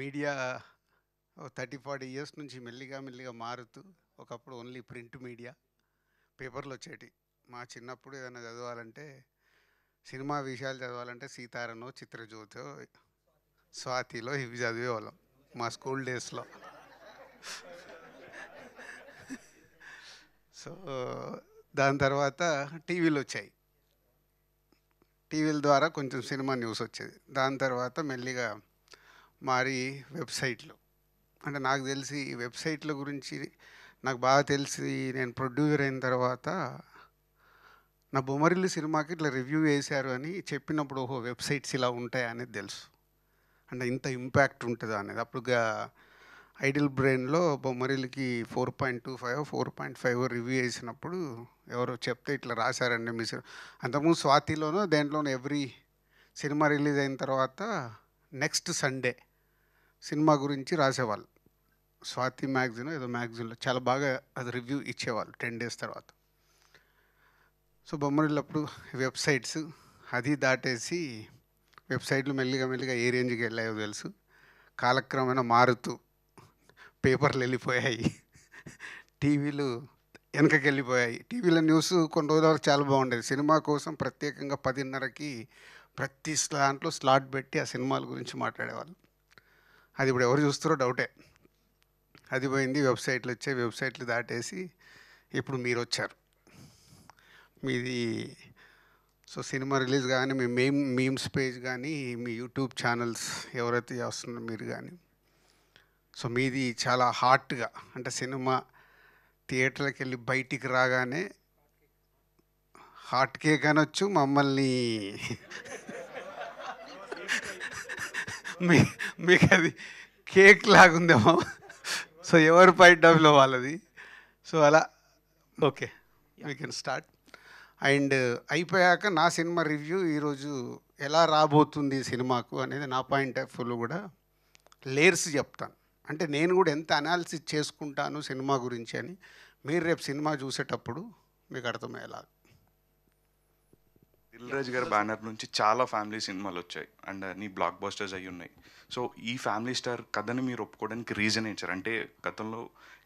Media 30-40 years నుంచి మెల్లిగా మెల్లిగా మారుతూ ఒకప్పుడు ఓన్లీ ప్రింట్ మీడియా పేపర్లు వచ్చేటి. మా చిన్నప్పుడు ఏదైనా చదవాలంటే సినిమా విషయాలు చదవాలంటే సీతారనో చిత్రజ్యోతో స్వాతిలో ఇవి చదివేవాళ్ళం మా స్కూల్ డేస్లో. సో దాని తర్వాత టీవీలు వచ్చాయి. టీవీల ద్వారా కొంచెం సినిమా న్యూస్ వచ్చేది. దాని తర్వాత మెల్లిగా మారి వెబ్సైట్లు. అంటే నాకు తెలిసి ఈ వెబ్సైట్ల గురించి నాకు బాగా తెలిసి నేను ప్రొడ్యూసర్ అయిన తర్వాత నా బొమ్మరిల్లు సినిమాకి ఇట్లా రివ్యూ వేశారు అని చెప్పినప్పుడు ఓహో వెబ్సైట్స్ ఇలా ఉంటాయా అనేది తెలుసు. అంటే ఇంత ఇంపాక్ట్ ఉంటుందా అనేది. అప్పుడు ఐడిల్ బ్రెయిన్లో బొమ్మరిల్లుకి 4.25 4.5 రివ్యూ వేసినప్పుడు ఎవరో చెప్తే ఇట్లా రాశారండి మీ అంతకుముందు స్వాతిలోనూ దేంట్లోనూ ఎవ్రీ సినిమా రిలీజ్ అయిన తర్వాత నెక్స్ట్ సండే సినిమా గురించి రాసేవాళ్ళు. స్వాతి మ్యాగజైన్ ఏదో మ్యాగజైన్లో చాలా బాగా అది రివ్యూ ఇచ్చేవాళ్ళు 10 days తర్వాత. సో బొమ్మరిల్లప్పుడు వెబ్సైట్స్ అది దాటేసి వెబ్సైట్లు మెల్లిగా మెల్లిగా ఏ రేంజ్కి వెళ్ళాయో తెలుసు. కాలక్రమేణా మారుతూ పేపర్లు వెళ్ళిపోయాయి, టీవీలు వెనకకి వెళ్ళిపోయాయి. టీవీలో న్యూస్ కొన్ని రోజుల వరకు చాలా బాగుండేది. సినిమా కోసం ప్రత్యేకంగా 10:30కి ప్రతి దాంట్లో స్లాట్ పెట్టి ఆ సినిమాల గురించి మాట్లాడేవాళ్ళు. అది ఇప్పుడు ఎవరు చూస్తారో డౌటే. అది పోయింది. వెబ్సైట్లు వచ్చాయి. వెబ్సైట్లు దాటేసి ఇప్పుడు మీరు వచ్చారు. మీది సో సినిమా రిలీజ్ కానీ మీ మీమ్స్ పేజ్ కానీ మీ యూట్యూబ్ ఛానల్స్ ఎవరైతే చేస్తున్నారో మీరు కానీ, సో మీది చాలా హాట్గా, అంటే సినిమా థియేటర్కి వెళ్ళి బయటికి రాగానే హాట్ కేక్ అనొచ్చు, మమ్మల్ని మీకు అది కేక్ లాగుందేమో. సో ఎవరి పాయింట్ ఆఫ్ వ్యూలో వాళ్ళది. సో అలా okay we can start. And అయిపోయాక నా సినిమా రివ్యూ ఈరోజు ఎలా రాబోతుంది సినిమాకు అనేది నా పాయింట్ ఆఫ్ వ్యూలో కూడా లేయర్స్ చెప్తాను. అంటే నేను కూడా ఎంత అనాలిసిస్ చేసుకుంటాను సినిమా గురించి అని మీరు రేపు సినిమా చూసేటప్పుడు మీకు అర్థమయ్యేలా. దిల్ రాజు గారి బ్యానర్ నుంచి చాలా ఫ్యామిలీ సినిమాలు వచ్చాయి అండ్ నీ బ్లాక్ బస్టర్స్ అయ్యి ఉన్నాయి. సో ఈ ఫ్యామిలీ స్టార్ కథని మీరు ఒప్పుకోవడానికి రీజన్ ఏంటారు? అంటే గతంలో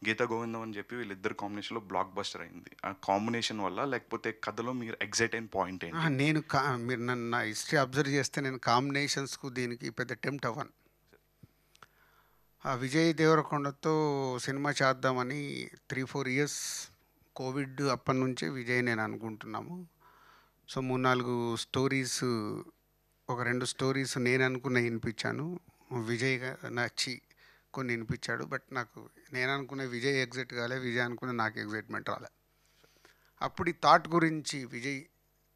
గీతా గోవిందం అని చెప్పి వీళ్ళిద్దరు కాంబినేషన్లో బ్లాక్ బస్టర్ అయింది. ఆ కాంబినేషన్ వల్ల, లేకపోతే కథలో మీరు ఎగ్జైట్ అయిన పాయింట్ ఏంటి? నేను మీరు నన్ను నా హిస్టరీ అబ్జర్వ్ చేస్తే నేను కాంబినేషన్స్కు దీనికి పెద్ద టెంప్ట్ అవ్వను. విజయ్ దేవరకొండతో సినిమా చేద్దామని 3-4 ఇయర్స్ కోవిడ్ అప్పటి నుంచే విజయ్ నేను అనుకుంటున్నాము. సో 3-4 స్టోరీస్, ఒక 2 స్టోరీస్ నేను అనుకున్న వినిపించాను. విజయ్ నచ్చి కొన్ని వినిపించాడు. బట్ నాకు నేను అనుకున్న విజయ్ ఎగ్జైట్ కాలే, విజయ్ అనుకున్న నాకు ఎగ్జైట్మెంట్ రాలే. అప్పుడు ఈ థాట్ గురించి విజయ్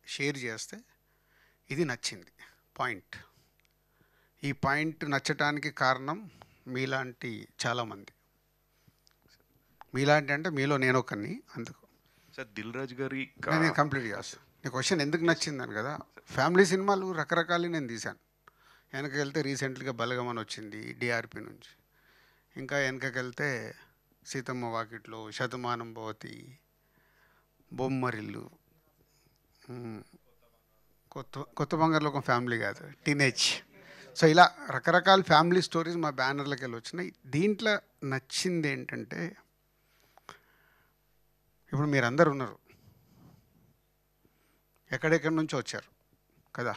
షేర్ చేస్తే ఇది నచ్చింది పాయింట్. ఈ పాయింట్ నచ్చటానికి కారణం మీలాంటి చాలామంది. మీలాంటి అంటే మీలో నేను ఒకరిని. అందుకు సార్ దిల్ రాజు గారి నేను కంప్లీట్ చేస్తాను. నీ క్వశ్చన్ ఎందుకు నచ్చిందని కదా. ఫ్యామిలీ సినిమాలు రకరకాలు నేను తీశాను. వెనకకి వెళ్తే రీసెంట్గా బలగమని వచ్చింది డిఆర్పి నుంచి. ఇంకా వెనకకి వెళ్తే సీతమ్మ వాకిట్లో, శతమానం భవతి, బొమ్మరిల్లు, కొత్త బంగారులోకం ఫ్యామిలీ కాదు, టీనేజ్. సో ఇలా రకరకాల ఫ్యామిలీ స్టోరీస్ మా బ్యానర్లకు వెళ్ళి వచ్చినాయి. దీంట్లో నచ్చింది ఏంటంటే ఇప్పుడు మీరందరూ ఉన్నారు, ఎక్కడెక్కడి నుంచో వచ్చారు కదా.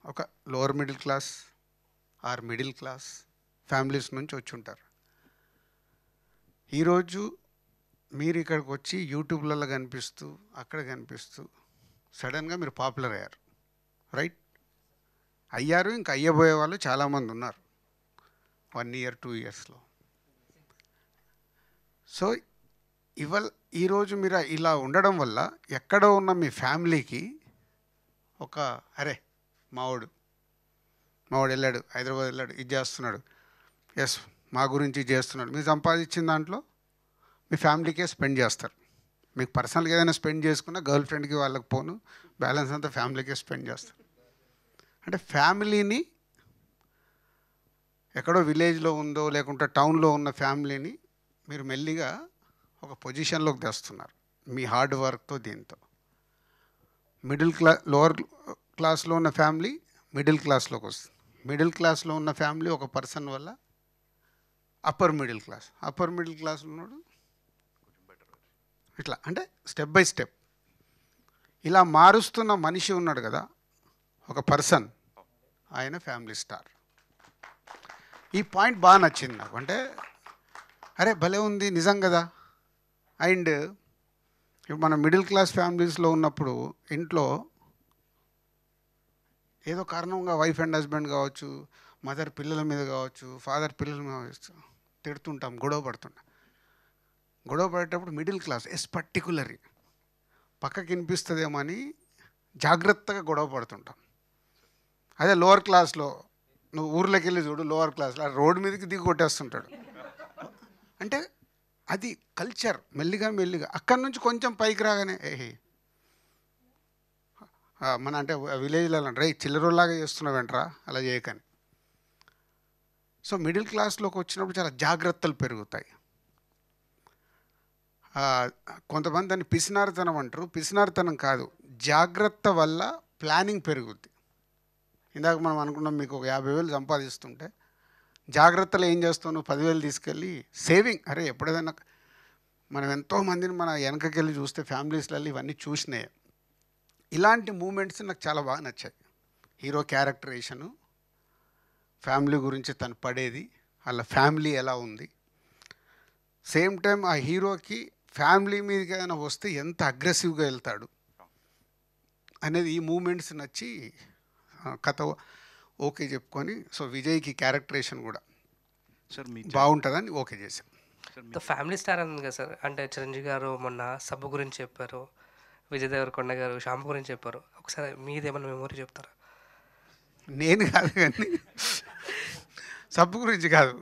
ఒక lower middle class or middle class families నుంచి వచ్చి ఉంటారు. ఈరోజు మీరు ఇక్కడికి వచ్చి యూట్యూబ్లలో కనిపిస్తూ అక్కడ కనిపిస్తూ సడన్గా మీరు పాపులర్ అయ్యారు, రైట్? అయ్యారు, ఇంకా అయ్యబోయే వాళ్ళు చాలామంది ఉన్నారు 1 year 2 yearsలో. సో ఈరోజు మీరు ఇలా ఉండడం వల్ల ఎక్కడో ఉన్న మీ ఫ్యామిలీకి ఒక అరే మావాడు వెళ్ళాడు, హైదరాబాద్ వెళ్ళాడు, ఇది చేస్తున్నాడు, ఎస్ మా గురించి చేస్తున్నాడు. మీరు సంపాదించిన దాంట్లో మీ ఫ్యామిలీకే స్పెండ్ చేస్తారు. మీకు పర్సనల్గా ఏదైనా స్పెండ్ చేసుకున్నా గర్ల్ ఫ్రెండ్కి వాళ్ళకి పోను, బ్యాలెన్స్ అంతా ఫ్యామిలీకే స్పెండ్ చేస్తారు. అంటే ఫ్యామిలీని ఎక్కడో విలేజ్లో ఉందో లేకుంటే టౌన్లో ఉన్న ఫ్యామిలీని మీరు మెల్లిగా ఒక పొజిషన్లోకి తెస్తున్నారు మీ హార్డ్ వర్క్తో. దీంతో లోవర్ క్లాస్లో ఉన్న ఫ్యామిలీ మిడిల్ క్లాస్లోకి వస్తుంది. మిడిల్ క్లాస్లో ఉన్న ఫ్యామిలీ ఒక పర్సన్ వల్ల అప్పర్ మిడిల్ క్లాస్ ఉన్నాడు ఇట్లా, అంటే స్టెప్ బై స్టెప్ ఇలా మారుస్తున్న మనిషి ఉన్నాడు కదా, ఒక పర్సన్, ఆయన ఫ్యామిలీ స్టార్. ఈ పాయింట్ బాగా నచ్చింది నాకు. అంటే అరే భలే ఉంది నిజం కదా. అండ్ ఇప్పుడు మన మిడిల్ క్లాస్ ఫ్యామిలీస్లో ఉన్నప్పుడు ఇంట్లో ఏదో కారణంగా వైఫ్ అండ్ హస్బెండ్ కావచ్చు, మదర్ పిల్లల మీద కావచ్చు, ఫాదర్ పిల్లల మీద కావచ్చు, తిడుతుంటాం, గొడవ పడేటప్పుడు మిడిల్ క్లాస్ పర్టికులర్లీ పక్కకి వినిపిస్తుందేమో అని జాగ్రత్తగా గొడవ పడుతుంటాం. అదే లోవర్ క్లాస్లో నువ్వు ఊర్లోకి వెళ్ళి చూడు, లోవర్ క్లాస్లో రోడ్డు మీదకి దిగి కొట్టేస్తుంటాడు. అంటే అది కల్చర్. మెల్లిగా అక్కడి నుంచి కొంచెం పైకి రాగానే మన అంటే విలేజ్లో రే చిల్లరోలాగా చేస్తున్నావేంట్రా, అలా చేయకని. సో మిడిల్ క్లాస్లోకి వచ్చినప్పుడు చాలా జాగ్రత్తలు పెరుగుతాయి. కొంతమంది దాన్ని పిసినారితనం అంటారు. పిసినారితనం కాదు, జాగ్రత్త వల్ల ప్లానింగ్ పెరుగుద్ది. ఇందాక మనం అనుకున్నాం, మీకు ఒక 50,000 సంపాదిస్తుంటే జాగ్రత్తలు ఏం చేస్తావు, నువ్వు 10,000 తీసుకెళ్ళి సేవింగ్. అరే ఎప్పుడైనా మనం ఎంతోమందిని మన వెనకకి వెళ్ళి చూస్తే ఫ్యామిలీస్లలో ఇవన్నీ చూసినాయి. ఇలాంటి మూమెంట్స్ నాకు చాలా బాగా నచ్చాయి. హీరో క్యారెక్టరేషను, ఫ్యామిలీ గురించి తను పడేది, వాళ్ళ ఫ్యామిలీ ఎలా ఉంది, సేమ్ టైం ఆ హీరోకి ఫ్యామిలీ మీదకి ఏదైనా వస్తే ఎంత అగ్రెసివ్గా వెళ్తాడు అనేది ఈ మూమెంట్స్ నచ్చి కథ ఓకే చెప్పుకొని, సో విజయ్కి క్యారెక్టరేషన్ కూడా సార్ మీ బాగుంటుందని ఓకే చేశాం. ఫ్యామిలీ స్టార్ ఉంది కదా సార్, అంటే చిరంజీవి గారు మొన్న సబ్బు గురించి చెప్పారు, విజయ్ దేవరకొండ గారు షాంపూ గురించి చెప్పారు. ఒకసారి మీదేమన్నా మెమొరీ చెప్తారా? నేను కాదు కానీ సబ్బు గురించి కాదు,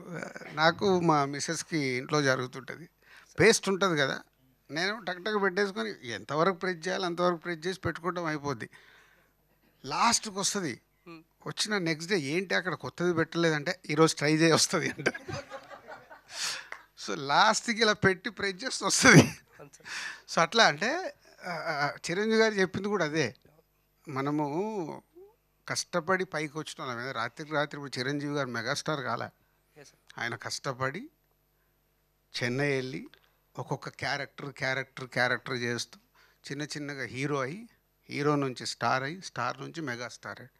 నాకు మా మిస్సెస్కి ఇంట్లో జరుగుతుంటుంది. పేస్ట్ ఉంటుంది కదా, నేను టక్ పెట్టేసుకొని ఎంతవరకు ప్రెస్ చేయాలి అంతవరకు ప్రెస్ చేసి పెట్టుకోవడం అయిపోద్ది. లాస్ట్కి వస్తుంది, వచ్చిన నెక్స్ట్ డే ఏంటి అక్కడ కొత్తది పెట్టలేదంటే ఈరోజు ట్రై చేసి వస్తుంది అంట. సో లాస్ట్కి ఇలా పెట్టి ప్రెస్ చేసి వస్తుంది. సో అట్లా అంటే చిరంజీవి గారు చెప్పింది కూడా అదే. మనము కష్టపడి పైకి వచ్చిన వాళ్ళ మీద రాత్రికి రాత్రి ఇప్పుడు చిరంజీవి గారు మెగాస్టార్ కాలే. ఆయన కష్టపడి చెన్నై వెళ్ళి ఒక్కొక్క క్యారెక్టర్ చేస్తూ చిన్నగా హీరో నుంచి స్టార్ అయ్యి, స్టార్ నుంచి మెగాస్టార్ అయ్యి,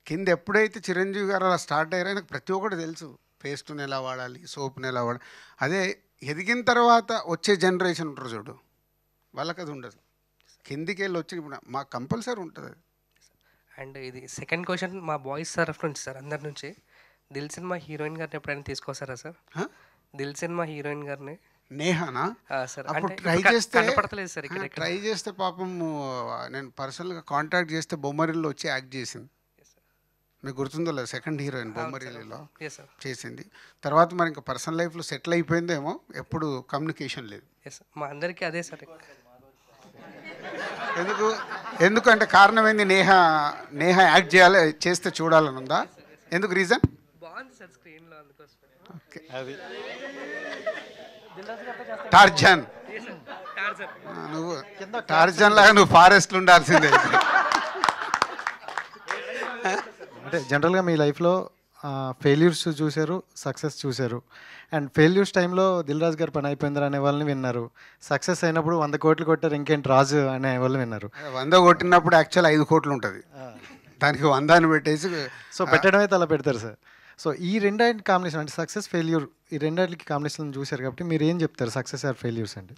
కింద ఎప్పుడైతే చిరంజీవి గారు అలా స్టార్ట్ అయ్యారో ఆయనకు ప్రతి ఒక్కటి తెలుసు. పేస్ట్ని ఎలా వాడాలి, సోప్ని ఎలా వాడాలి. అదే ఎదిగిన తర్వాత వచ్చే జనరేషన్ ఉంటారు చూడు, వాళ్ళకి అది ఉండదు. కిందికి వెళ్ళి వచ్చి ఇప్పుడు మాకు కంపల్సరీ ఉంటుంది అది. అండ్ ఇది సెకండ్ క్వశ్చన్ మా బాయ్స్ తరఫు నుంచి సార్, అందరి నుంచి. దిల్ సినిమా హీరోయిన్ గారిని ఎప్పుడైనా తీసుకొస్తారా సార్? దిల్ సినిమా హీరోయిన్ గారిని నేహానా సార్? అప్పుడు అంటే ట్రై చేస్తే కనపడతలేదు సార్ ఇక్కడ. ట్రై చేస్తే పాపం నేను పర్సనల్గా కాంటాక్ట్ చేస్తే బొమ్మరిల్లో వచ్చి యాక్ట్ చేసింది. మీకు గుర్తుందో లేదు, సెకండ్ హీరోయిన్ బొమ్మరిల్లులో చేసింది. తర్వాత మరి ఇంకా పర్సనల్ లైఫ్లో సెటిల్ అయిపోయిందేమో, ఎప్పుడు కమ్యూనికేషన్ లేదు. మా అందరికీ అదే సార్. ఎందుకంటే కారణం ఏంది, నేహ యాక్ట్ చేస్తే చూడాలని ఉందా? ఎందుకు రీజన్? బాగుంది సార్ స్క్రీన్లో, అందుకోసం. ఓకే, టార్జన్, నువ్వు టార్జన్ లాగా నువ్వు ఫారెస్ట్లో ఉండాల్సిందే. అంటే జనరల్గా మీ లైఫ్లో ఫెయిల్యూర్స్ చూశారు, సక్సెస్ చూశారు. అండ్ ఫెయిల్యూర్స్ టైంలో దిల్ రాజు గారు పని అయిపోయిందిరా అనే వాళ్ళని విన్నారు. సక్సెస్ అయినప్పుడు 100 కోట్లు కొట్టారు ఇంకేంటి రాజు అనే వాళ్ళు విన్నారు. 100 కొట్టినప్పుడు యాక్చువల్ 5 కోట్లు ఉంటుంది, దానికి 100 అని పెట్టేసి సో పెట్టడం అయితే అలా పెడతారు సార్. సో ఈ రెండింటి కాంబినేషన్ అంటే సక్సెస్ ఫెయిల్యూర్, ఈ రెండింటికి కాంబినేషన్ చూశారు కాబట్టి మీరు ఏం చెప్తారు సక్సెస్ ఆర్ ఫెయిల్యూర్స్ అండి?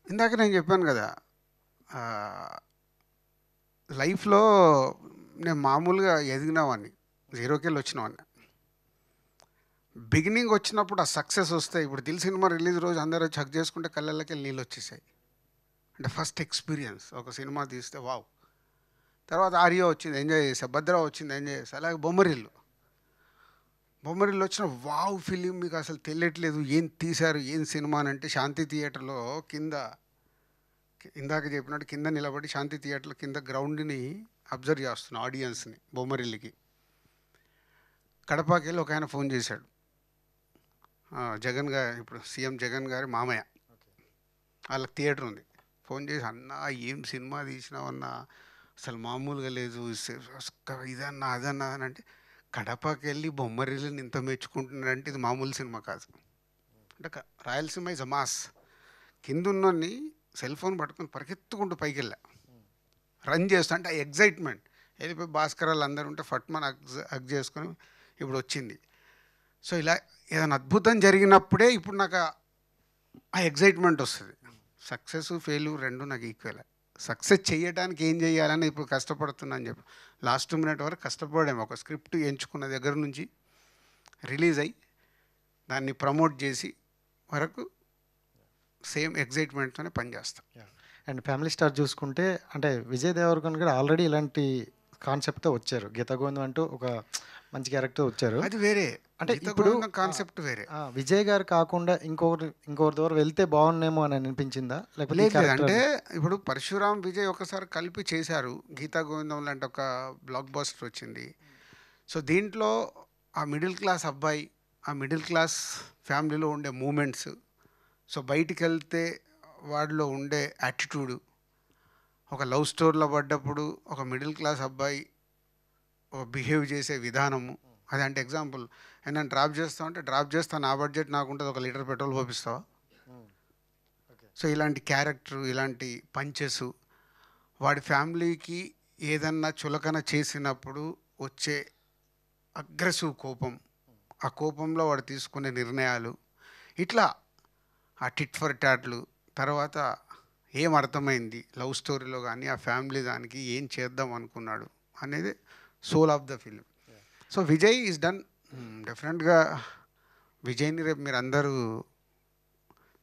ఇందాక నేను చెప్పాను కదా, లైఫ్లో నేను మామూలుగా ఎదిగినవాడిని, జీరోకి వెళ్ళి వచ్చినవాడిని. బిగినింగ్ వచ్చినప్పుడు ఆ సక్సెస్ వస్తే, ఇప్పుడు దిల్ సినిమా రిలీజ్ రోజు అందరూ చెక్ చేసుకుంటే కళ్ళకి వెళ్ళి నీళ్ళు వచ్చేసాయి. అంటే ఫస్ట్ ఎక్స్పీరియన్స్ ఒక సినిమా తీస్తే వావ్. తర్వాత ఆర్యో వచ్చింది, ఎంజాయ్ చేసా. భద్ర వచ్చింది, ఎంజాయ్ చేసా. అలాగే బొమ్మరిల్లు వచ్చిన వావ్ ఫిలిం మీకు అసలు తెలియట్లేదు ఏం తీశారు, ఏం సినిమా అని. అంటే శాంతి థియేటర్లో కింద, ఇందాక చెప్పినట్టు కింద నిలబడి శాంతి థియేటర్లో కింద గ్రౌండ్ని అబ్జర్వ్ చేస్తున్నా, ఆడియన్స్ని. బొమ్మరిల్లుకి కడపకి వెళ్ళి ఒక ఆయన ఫోన్ చేశాడు, జగన్ గారు, ఇప్పుడు సీఎం జగన్ గారి మామయ్య, వాళ్ళకి థియేటర్ ఉంది. ఫోన్ చేసి, అన్నా ఏం సినిమా తీసినావన్నా, అసలు మామూలుగా లేదు, ఇదన్నా అదన్నా అని. అంటే కడపకి వెళ్ళి బొమ్మరిల్లుని ఇంత మెచ్చుకుంటున్నారంటే ఇది మామూలు సినిమా కాదు. అంటే రాయలసీమ ఇస్ అ మాస్. కిందున్నోని సెల్ ఫోన్ పట్టుకొని పరిగెత్తుకుంటూ పైకి వెళ్ళా, రన్ చేస్తా. అంటే ఆ ఎగ్జైట్మెంట్ వెళ్ళిపోయి భాస్కరాలు అందరూ ఉంటే ఫట్మన్ హగ్ చేసుకొని ఇప్పుడు వచ్చింది. సో ఇలా ఏదైనా అద్భుతం జరిగినప్పుడే ఇప్పుడు నాకు ఆ ఎగ్జైట్మెంట్ వస్తుంది. సక్సెస్ ఫెయిల్యూర్ రెండు నాకు ఈక్వల్. సక్సెస్ చేయడానికి ఏం చేయాలని ఇప్పుడు కష్టపడుతున్నాను చెప్పి లాస్ట్ మినిట్ వరకు కష్టపడాము. ఒక స్క్రిప్ట్ ఎంచుకున్న దగ్గర నుంచి రిలీజ్ అయ్యి దాన్ని ప్రమోట్ చేసి వరకు సేమ్ ఎగ్జైట్మెంట్తోనే పనిచేస్తాం. అండ్ ఫ్యామిలీ స్టార్ చూసుకుంటే అంటే విజయ్ దేవరకొండ కూడా ఆల్రెడీ ఇలాంటి కాన్సెప్ట్తో వచ్చారు. గీత గోవిందం అంటూ ఒక మంచి క్యారెక్టర్ వచ్చారు. అది వేరే, అంటే గీత ఇప్పుడు గోవిందం కాన్సెప్ట్ వేరే. విజయ్ గారు కాకుండా ఇంకొకరి ద్వారా వెళ్తే బాగున్నేమో అని అనిపించిందా? లేకపోతే ఈ లేదు character- అంటే ఇప్పుడు పరశురామ్ విజయ్ ఒకసారి కలిపి చేశారు. గీతా గోవిందం లాంటి ఒక బ్లాక్ బస్టర్ వచ్చింది. సో దీంట్లో ఆ మిడిల్ క్లాస్ అబ్బాయి, ఆ మిడిల్ క్లాస్ ఫ్యామిలీలో ఉండే మూమెంట్స్, సో బయటికి వెళ్తే వాడిలో ఉండే యాటిట్యూడు, ఒక లవ్ స్టోరీలో పడ్డప్పుడు ఒక మిడిల్ క్లాస్ అబ్బాయి బిహేవ్ చేసే విధానము. అది అంటే ఎగ్జాంపుల్, నేను డ్రాప్ చేస్తావు అంటే డ్రాప్ చేస్తాను, నా బడ్జెట్ నాకు ఉంటుంది, 1 లీటర్ పెట్రోల్ పోపిస్తావా? సో ఇలాంటి క్యారెక్టర్, ఇలాంటి పంచెస్, వాడి ఫ్యామిలీకి ఏదన్నా చులకన చేసినప్పుడు వచ్చే అగ్రెసివ్ కోపం, ఆ కోపంలో వాడు తీసుకునే నిర్ణయాలు, ఇట్లా ఆ టిట్ ఫర్ టాట్లు. తర్వాత ఏం అర్థమైంది లవ్ స్టోరీలో కానీ ఆ ఫ్యామిలీ దానికి ఏం చేద్దాం అనుకున్నాడు అనేది soul of the film. So Vijay is done. డెఫినెట్గా విజయ్ని రేపు మీరు అందరూ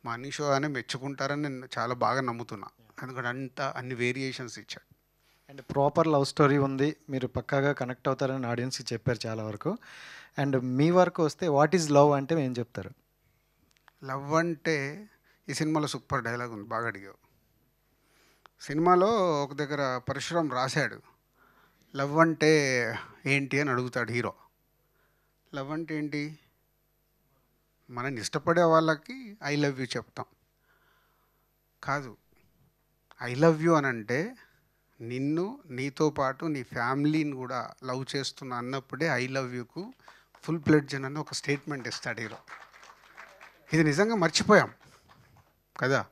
మనీ షో అనే మెచ్చుకుంటారని నేను చాలా బాగా నమ్ముతున్నా. ఎందుకంటే అన్ని వేరియేషన్స్ ఇచ్చాడు. అండ్ ప్రాపర్ లవ్ స్టోరీ ఉంది, మీరు పక్కాగా కనెక్ట్ అవుతారని ఆడియన్స్కి చెప్పారు చాలా వరకు. అండ్ మీ వరకు వస్తే వాట్ ఈజ్ లవ్ అంటే ఏం చెప్తారు? లవ్ అంటే ఈ సినిమాలో సూపర్ డైలాగ్ ఉంది, బాగా అడిగావు. సినిమాలో ఒక దగ్గర పరశురామ్ రాశాడు, లవ్ అంటే ఏంటి అని అడుగుతాడు హీరో. లవ్ అంటే ఏంటి? మనని ఇష్టపడే వాళ్ళకి ఐ లవ్ యూ చెప్తాం కాదు. ఐ లవ్ యూ అని అంటే నిన్ను, నీతో పాటు నీ ఫ్యామిలీని కూడా లవ్ చేస్తున్నా అన్నప్పుడే I love you go full pledge అని ఒక స్టేట్మెంట్ ఇస్తాడు హీరో. ఇది నిజంగా మర్చిపోయాం కదా.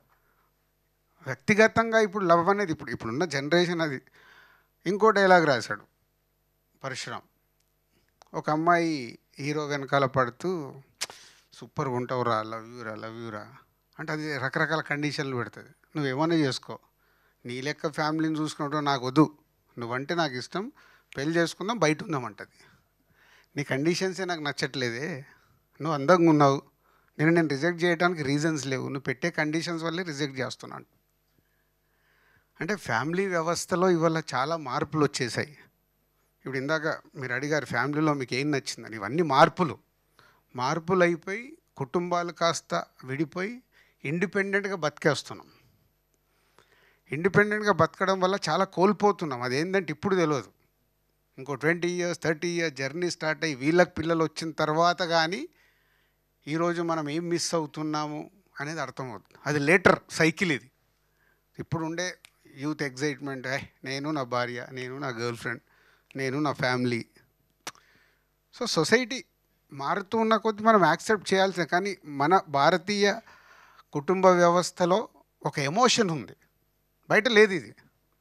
వ్యక్తిగతంగా ఇప్పుడు లవ్ అనేది ఇప్పుడున్న జనరేషన్ అది. ఇంకో డైలాగ్ రాశాడు పరశురామ్. ఒక అమ్మాయి హీరో వెనకాల పడుతూ సూపర్గా ఉంటావురా, లవ్ యూరా, లవ్ యూరా అంటే అది రకరకాల కండిషన్లు పెడుతుంది. నువ్వేమన్నా చేసుకో, నీ లెక్క ఫ్యామిలీని చూసుకున్నట్టు నాకు వద్దు, నువ్వంటే నాకు ఇష్టం, పెళ్ళి చేసుకుందాం, బయట ఉందామంటది. నీ కండిషన్సే నాకు నచ్చట్లేదే, నువ్వు అందంగా ఉన్నావు, నేను రిజెక్ట్ చేయడానికి రీజన్స్ లేవు, నువ్వు పెట్టే కండిషన్స్ వల్లే రిజెక్ట్ చేస్తున్నాను. అంటే ఫ్యామిలీ వ్యవస్థలో ఇవాళ చాలా మార్పులు వచ్చేసాయి. ఇప్పుడు ఇందాక మీరు అడిగారు ఫ్యామిలీలో మీకు ఏం నచ్చిందని. ఇవన్నీ మార్పులు అయిపోయి కుటుంబాలు కాస్త విడిపోయి ఇండిపెండెంట్గా బతికేస్తున్నాం. ఇండిపెండెంట్గా బతకడం వల్ల చాలా కోల్పోతున్నాం. అదేంటంటే ఇప్పుడు తెలియదు, ఇంకో 20 years 30 years జర్నీ స్టార్ట్ అయ్యి వీళ్ళకి పిల్లలు వచ్చిన తర్వాత కానీ ఈరోజు మనం ఏం మిస్ అవుతున్నాము అనేది అర్థమవుతుంది. అది లేటర్ సైకిల్ ఇది. ఇప్పుడు ఉండే యూత్ ఎగ్జైట్మెంట్, నేను నా భార్య, నేను నా గర్ల్ ఫ్రెండ్, నేను నా ఫ్యామిలీ. సో సొసైటీ మారుతూ ఉన్న కొద్దీ మనం యాక్సెప్ట్ చేయాల్సిందే. కానీ మన భారతీయ కుటుంబ వ్యవస్థలో ఒక ఎమోషన్ ఉంది, బయట లేదు. ఇది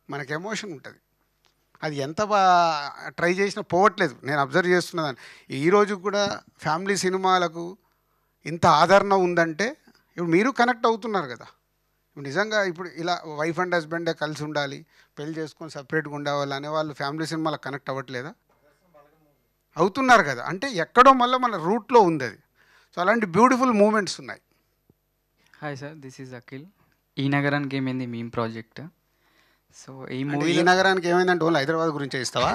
మనకు ఎమోషన్ ఉంటుంది, అది ఎంత ట్రై చేసినా పోవట్లేదు. నేను అబ్జర్వ్ చేస్తున్నదాన్ని. ఈరోజు కూడా ఫ్యామిలీ సినిమాలకు ఇంత ఆదరణ ఉందంటే ఇప్పుడు మీరు కనెక్ట్ అవుతున్నారు కదా. ఇప్పుడు నిజంగా ఇప్పుడు ఇలా వైఫ్ అండ్ హస్బెండే కలిసి ఉండాలి, పెళ్లి చేసుకొని సపరేట్గా ఉండేవాళ్ళు అనేవాళ్ళు ఫ్యామిలీ సినిమాలకు కనెక్ట్ అవ్వట్లేదా? అవుతున్నారు కదా. అంటే ఎక్కడో మళ్ళీ మన రూట్లో ఉంది అది. సో అలాంటి బ్యూటిఫుల్ మూమెంట్స్ ఉన్నాయి. Hi sir, this is Akhil. ఈ నగరానికి ఏమైంది మీమ్ ప్రాజెక్ట్. సో ఈ ఈ మూవీ నగరానికి ఏమైందంటే ఓన్లీ హైదరాబాద్ గురించి ఇస్తావా?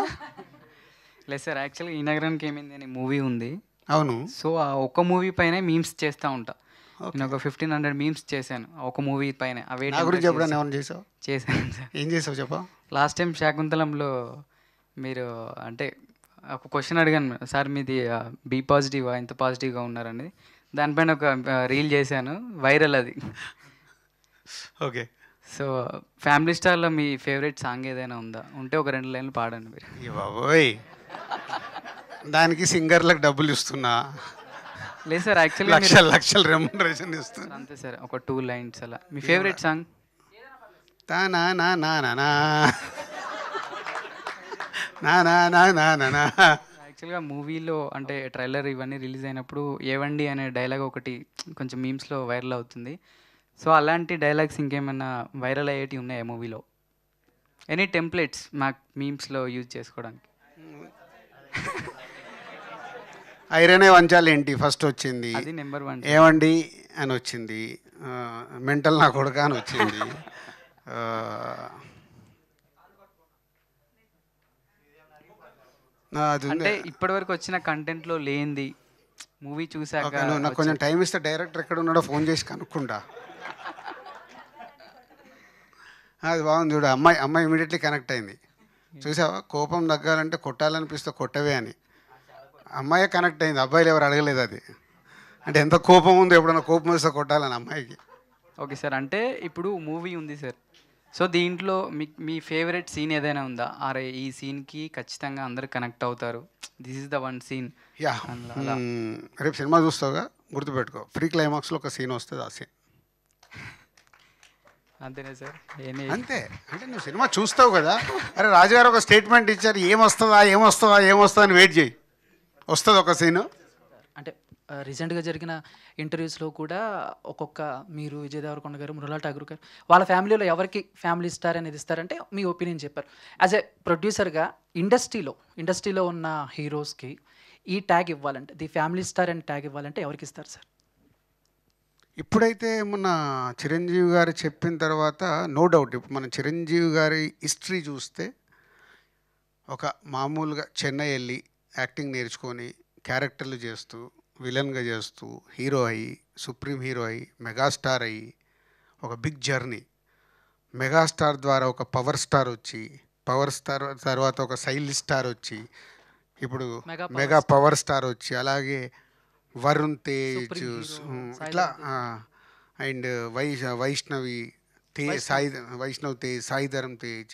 లేదు సార్, యాక్చువల్గా ఈ నగరానికి ఏమైంది అనే మూవీ ఉంది. అవును. సో ఆ ఒక్క మూవీ పైన మీమ్స్ చేస్తూ ఉంటా. నేను ఒక 1500 మీమ్స్ చేశాను ఒక మూవీ పైన. అవే నా గురించి ఎప్పుడైనా ఏమైనా చేసావు? చేశాను సార్. ఏం చేసావు చెప్పా? లాస్ట్ టైం శాకుంతలంలో మీరు అంటే ఒక క్వశ్చన్ అడిగాను సార్, మీది బీ పాజిటివా, ఎంత పాజిటివ్గా ఉన్నారనేది. దానిపైన ఒక రీల్ చేశాను, వైరల్ అది. ఓకే. సో ఫ్యామిలీ స్టార్లో మీ ఫేవరెట్ సాంగ్ ఏదైనా ఉందా? ఉంటే ఒక 2 లైన్లు పాడండి మీరు. బాబోయ్, దానికి సింగర్లకు డబ్బులు ఇస్తున్నా, లేదు సార్ యాక్చువల్గా లక్షల లక్షల రెమ్యునరేషన్ ఇస్తున్నా. అంతే సార్, ఒక 2 లైన్స్ అలా. మీ ఫేవరెట్ సాంగ్? తానా నా నా నా నా నా నా నా నా నా నా. యాక్చువల్గా మూవీలో అంటే ట్రైలర్ ఇవన్నీ రిలీజ్ అయినప్పుడు ఏవండి అనే డైలాగ్ ఒకటి కొంచెం మీమ్స్లో వైరల్ అవుతుంది. సో అలాంటి డైలాగ్స్ ఇంకేమైనా వైరల్ అయ్యేటివి ఉన్నాయా మూవీలో? ఎనీ టెంప్లెట్స్ మాకు మీమ్స్లో యూజ్ చేసుకోవడానికి? ఐరనే వంచాలి ఏంటి ఫస్ట్ వచ్చింది, అది నెంబర్ 1. ఏమండి అని వచ్చింది, మెంటల్ నా కొడుక అని వచ్చింది. అది ఉంది. అంటే ఇప్పటివరకు వచ్చిన కంటెంట్లో లేనిది మూవీ చూసాక ఓకే, నువ్వు నాకు కొంచెం టైం ఇస్తే డైరెక్టర్ ఎక్కడ ఉన్నాడో ఫోన్ చేసి కనుక్కుంటా. అది బాగుంది చూడు, అమ్మాయి అమ్మాయి ఇమీడియట్లీ కనెక్ట్ అయింది. చూసావా, కోపం తగ్గాలంటే కొట్టాలనిపిస్తే కొట్టవే అని. అమ్మాయే కనెక్ట్ అయింది, అబ్బాయిలు ఎవరు అడగలేదు అది. అంటే ఎంత కోపం ఉందో, ఎప్పుడన్నా కోపం వస్తే కొట్టాలని అమ్మాయికి. ఓకే సార్, అంటే ఇప్పుడు మూవీ ఉంది సార్, సో దీంట్లో మీ ఫేవరెట్ సీన్ ఏదైనా ఉందా? అరే ఈ సీన్కి ఖచ్చితంగా అందరు కనెక్ట్ అవుతారు, this is the one scene? Yeah, రేపు సినిమా చూస్తావుగా, గుర్తుపెట్టుకో, ఫ్రీ క్లైమాక్స్లో ఒక సీన్ వస్తుంది, ఆ సీన్ అంతేనా సార్? అంతే. అంటే నువ్వు సినిమా చూస్తావు కదా, అరే రాజుగారు ఒక స్టేట్మెంట్ ఇచ్చారు, ఏమొస్తుందా అని వెయిట్ చేయి, వస్తుంది ఒక సీను. అంటే రీసెంట్గా జరిగిన ఇంటర్వ్యూస్లో కూడా ఒక్కొక్క మీరు విజయ్ దేవరకొండ గారు, మృణాల్ ఠాగూర్ గారు, వాళ్ళ ఫ్యామిలీలో ఎవరికి ఫ్యామిలీ స్టార్ అనేది ఇస్తారంటే మీ ఒపీనియన్ చెప్పారు. యాజ్ ఎ ప్రొడ్యూసర్గా ఇండస్ట్రీలో ఉన్న హీరోస్కి ఈ ట్యాగ్ ఇవ్వాలంటే, ది ఫ్యామిలీ స్టార్ అని ట్యాగ్ ఇవ్వాలంటే ఎవరికి ఇస్తారు సార్? ఇప్పుడైతే మొన్న చిరంజీవి గారు చెప్పిన తర్వాత నో డౌట్, ఇప్పుడు మన చిరంజీవి గారి హిస్టరీ చూస్తే ఒక మామూలుగా చెన్నై వెళ్ళి యాక్టింగ్ నేర్చుకొని క్యారెక్టర్లు చేస్తూ, విలన్గా చేస్తూ, హీరో అయ్యి, సుప్రీం హీరో అయ్యి, మెగాస్టార్ అయ్యి, ఒక బిగ్ జర్నీ. మెగాస్టార్ ద్వారా ఒక పవర్ స్టార్ వచ్చి, పవర్ స్టార్ తర్వాత ఒక సైలిష్ స్టార్ వచ్చి, ఇప్పుడు మెగా పవర్ స్టార్ వచ్చి, అలాగే వరుణ్ తేజ్ ఇట్లా, అండ్ వైష్ణవ్ తేజ్, సాయి ధరమ్ తేజ్.